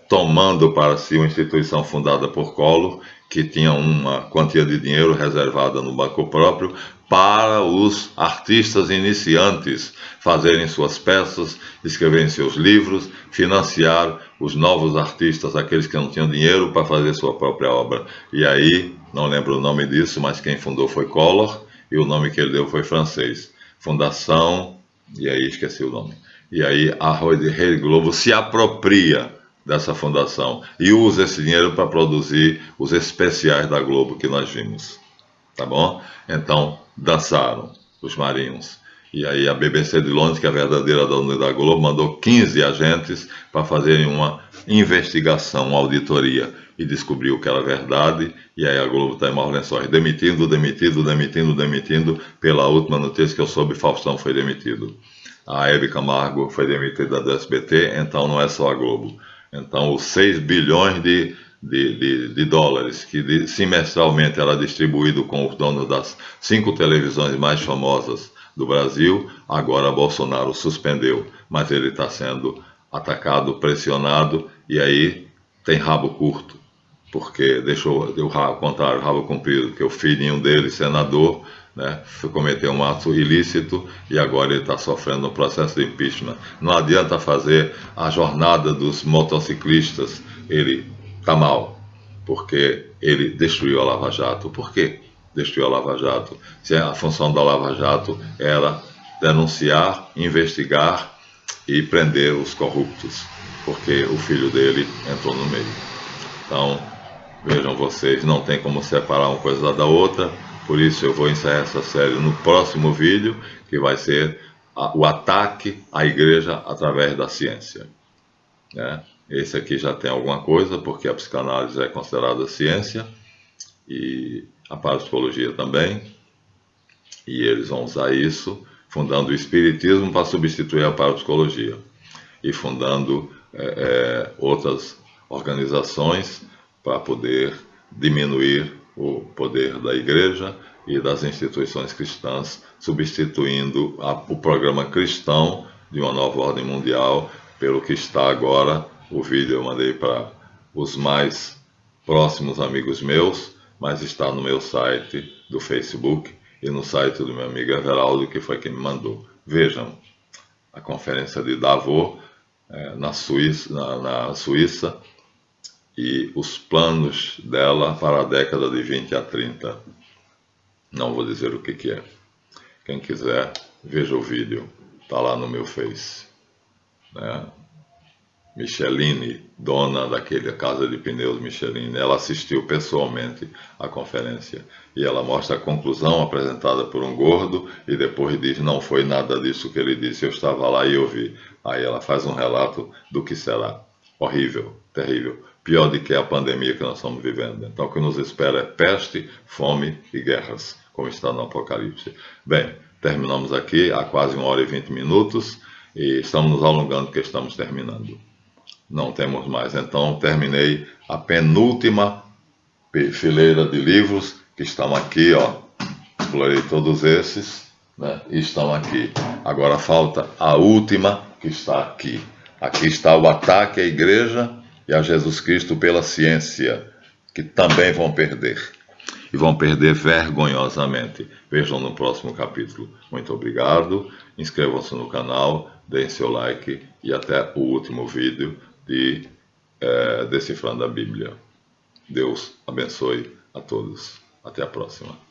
tomando para si uma instituição fundada por Collor, que tinha uma quantia de dinheiro reservada no banco próprio para os artistas iniciantes fazerem suas peças, escreverem seus livros, financiar os novos artistas, aqueles que não tinham dinheiro para fazer sua própria obra. E aí, não lembro o nome disso, mas quem fundou foi Collor, e o nome que ele deu foi francês. Fundação, e aí esqueci o nome. E aí a Rede Globo se apropria dessa fundação e usa esse dinheiro para produzir os especiais da Globo que nós vimos. Tá bom? Então, dançaram os Marinhos. E aí a BBC de Londres, que é a verdadeira dona da Globo, mandou 15 agentes para fazerem uma investigação, uma auditoria, e descobriu que era verdade, e aí a Globo está em maus lençóis, demitindo. Pela última notícia que eu soube, Faustão foi demitido. A Hebe Camargo foi demitida do SBT, então não é só a Globo. Então os 6 bilhões de dólares que semestralmente era distribuído com os donos das 5 televisões mais famosas do Brasil, agora Bolsonaro suspendeu, mas ele está sendo atacado, pressionado, e aí tem rabo curto, porque deu rabo comprido, porque o filhinho dele, senador, cometeu um ato ilícito e agora ele está sofrendo um processo de impeachment. Não adianta fazer a jornada dos motociclistas, ele está mal, porque ele destruiu a Lava Jato. Por quê? Destruiu a Lava Jato. Se a função da Lava Jato era denunciar, investigar e prender os corruptos, porque o filho dele entrou no meio. Então, vejam vocês, não tem como separar uma coisa da outra, por isso eu vou encerrar essa série no próximo vídeo, que vai ser o ataque à igreja através da ciência. Esse aqui já tem alguma coisa, porque a psicanálise é considerada ciência, e a parapsicologia também, e eles vão usar isso, fundando o espiritismo para substituir a parapsicologia, e fundando outras organizações para poder diminuir o poder da igreja e das instituições cristãs, substituindo o programa cristão de uma nova ordem mundial pelo que está agora. O vídeo eu mandei para os mais próximos amigos meus, mas está no meu site do Facebook e no site do meu amigo Everaldo, que foi quem me mandou. Vejam a conferência de Davos, na Suíça, e os planos dela para a década de 20 a 30. Não vou dizer o que é. Quem quiser, veja o vídeo. Está lá no meu Face. Michelini, dona daquela casa de pneus Michelin, ela assistiu pessoalmente à conferência e ela mostra a conclusão apresentada por um gordo e depois diz: não foi nada disso que ele disse, eu estava lá e ouvi. Aí ela faz um relato do que será. Horrível, terrível, pior do que a pandemia que nós estamos vivendo. Então o que nos espera é peste, fome e guerras, como está no Apocalipse. Bem, terminamos aqui há quase 1h20 e estamos nos alongando porque estamos terminando. Não temos mais. Então terminei a penúltima fileira de livros que estão aqui, ó. Explorei todos esses, né? E estão aqui. Agora falta a última que está aqui. Aqui está o ataque à igreja e a Jesus Cristo pela ciência, que também vão perder. E vão perder vergonhosamente. Vejam no próximo capítulo. Muito obrigado. Inscrevam-se no canal, deem seu like e até o último vídeo de Decifrando a Bíblia. Deus abençoe a todos. Até a próxima.